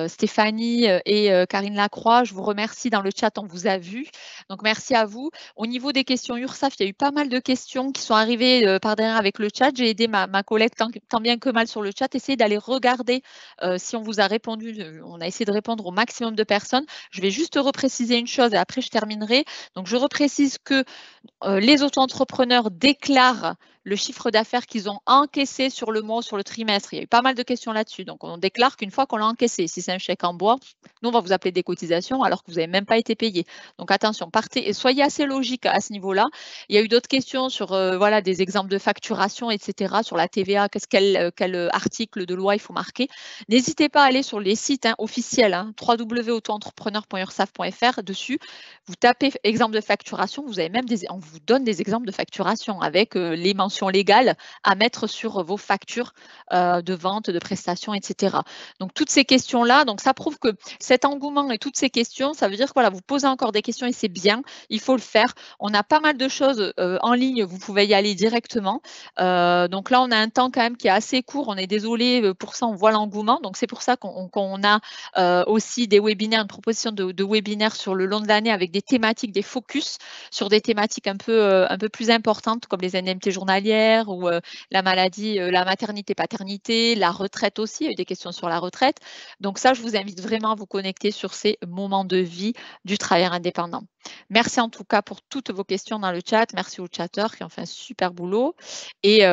Stéphanie et Karine Lacroix, je vous remercie, dans le chat on vous a vu, donc merci à vous. Au niveau des questions URSAF, il y a eu pas mal de questions qui sont arrivées par derrière avec le chat, j'ai aidé ma collègue tant bien que mal sur le chat, essayez d'aller regarder si on vous a répondu, on a essayé de répondre au maximum de personnes. Je vais juste repréciser une chose et après je terminerai. Donc, je reprécise que les auto-entrepreneurs déclarent le chiffre d'affaires qu'ils ont encaissé sur le mois, sur le trimestre. Il y a eu pas mal de questions là-dessus. Donc, on déclare qu'une fois qu'on l'a encaissé, si c'est un chèque en bois, nous, on va vous appeler des cotisations alors que vous n'avez même pas été payé. Donc, attention, partez et soyez assez logique à ce niveau-là. Il y a eu d'autres questions sur voilà, des exemples de facturation, etc., sur la TVA, quel article de loi il faut marquer. N'hésitez pas à aller sur les sites officiels, www.autoentrepreneur.ursaf.fr. Dessus, vous tapez exemple de facturation, vous avez même on vous donne des exemples de facturation avec les mentions légales à mettre sur vos factures de vente, de prestations, etc. Donc toutes ces questions-là, donc ça prouve que cet engouement et toutes ces questions, ça veut dire que voilà, vous posez encore des questions et c'est bien, il faut le faire. On a pas mal de choses en ligne, vous pouvez y aller directement. Donc là, on a un temps quand même qui est assez court, on est désolé pour ça, on voit l'engouement. Donc c'est pour ça qu'on a aussi des webinaires, une proposition de webinaires sur le long de l'année avec des thématiques, des focus sur des thématiques un peu plus importantes comme les indemnités journalières ou la maladie, la maternité-paternité, la retraite aussi, il y a eu des questions sur la retraite. Donc ça, je vous invite vraiment à vous connecter sur ces moments de vie du travailleur indépendant. Merci en tout cas pour toutes vos questions dans le chat. Merci aux chatteurs qui ont fait un super boulot et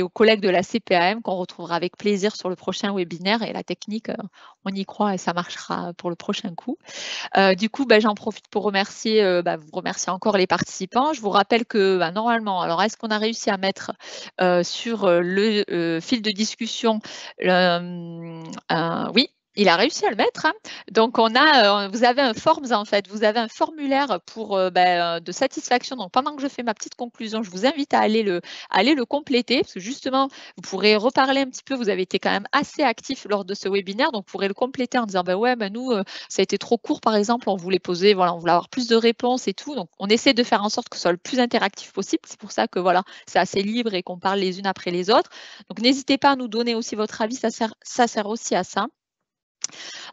aux collègues de la CPAM qu'on retrouvera avec plaisir sur le prochain webinaire. Et la technique, on y croit et ça marchera pour le prochain coup. Du coup, j'en profite pour remercier, vous remercier encore les participants. Je vous rappelle que normalement, alors est-ce qu'on a réussi à mettre sur le fil de discussion, oui, il a réussi à le mettre. Hein. Donc, vous avez un forms en fait, vous avez un formulaire pour de satisfaction. Donc, pendant que je fais ma petite conclusion, je vous invite à aller le compléter parce que justement, vous pourrez reparler un petit peu. Vous avez été quand même assez actif lors de ce webinaire, donc vous pourrez le compléter en disant ouais, nous, ça a été trop court par exemple. On voulait poser, voilà, on voulait avoir plus de réponses et tout. Donc, on essaie de faire en sorte que ce soit le plus interactif possible. C'est pour ça que voilà, c'est assez libre et qu'on parle les unes après les autres. Donc, n'hésitez pas à nous donner aussi votre avis. Ça sert aussi à ça.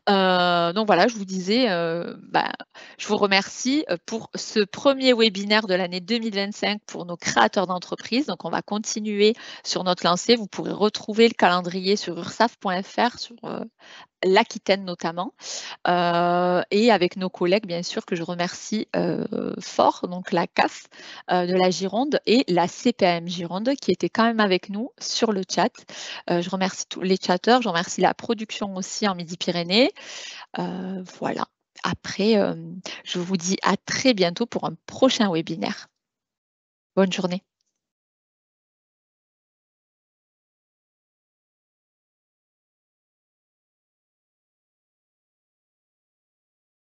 Donc voilà, je vous disais, je vous remercie pour ce premier webinaire de l'année 2025 pour nos créateurs d'entreprise. Donc on va continuer sur notre lancée. Vous pourrez retrouver le calendrier sur ursaf.fr, sur l'Aquitaine notamment, et avec nos collègues bien sûr que je remercie fort, donc la CAF de la Gironde et la CPAM Gironde qui étaient quand même avec nous sur le chat. Je remercie tous les chatteurs, je remercie la production aussi en Midi-Pyrénées. Voilà. Après, je vous dis à très bientôt pour un prochain webinaire. Bonne journée.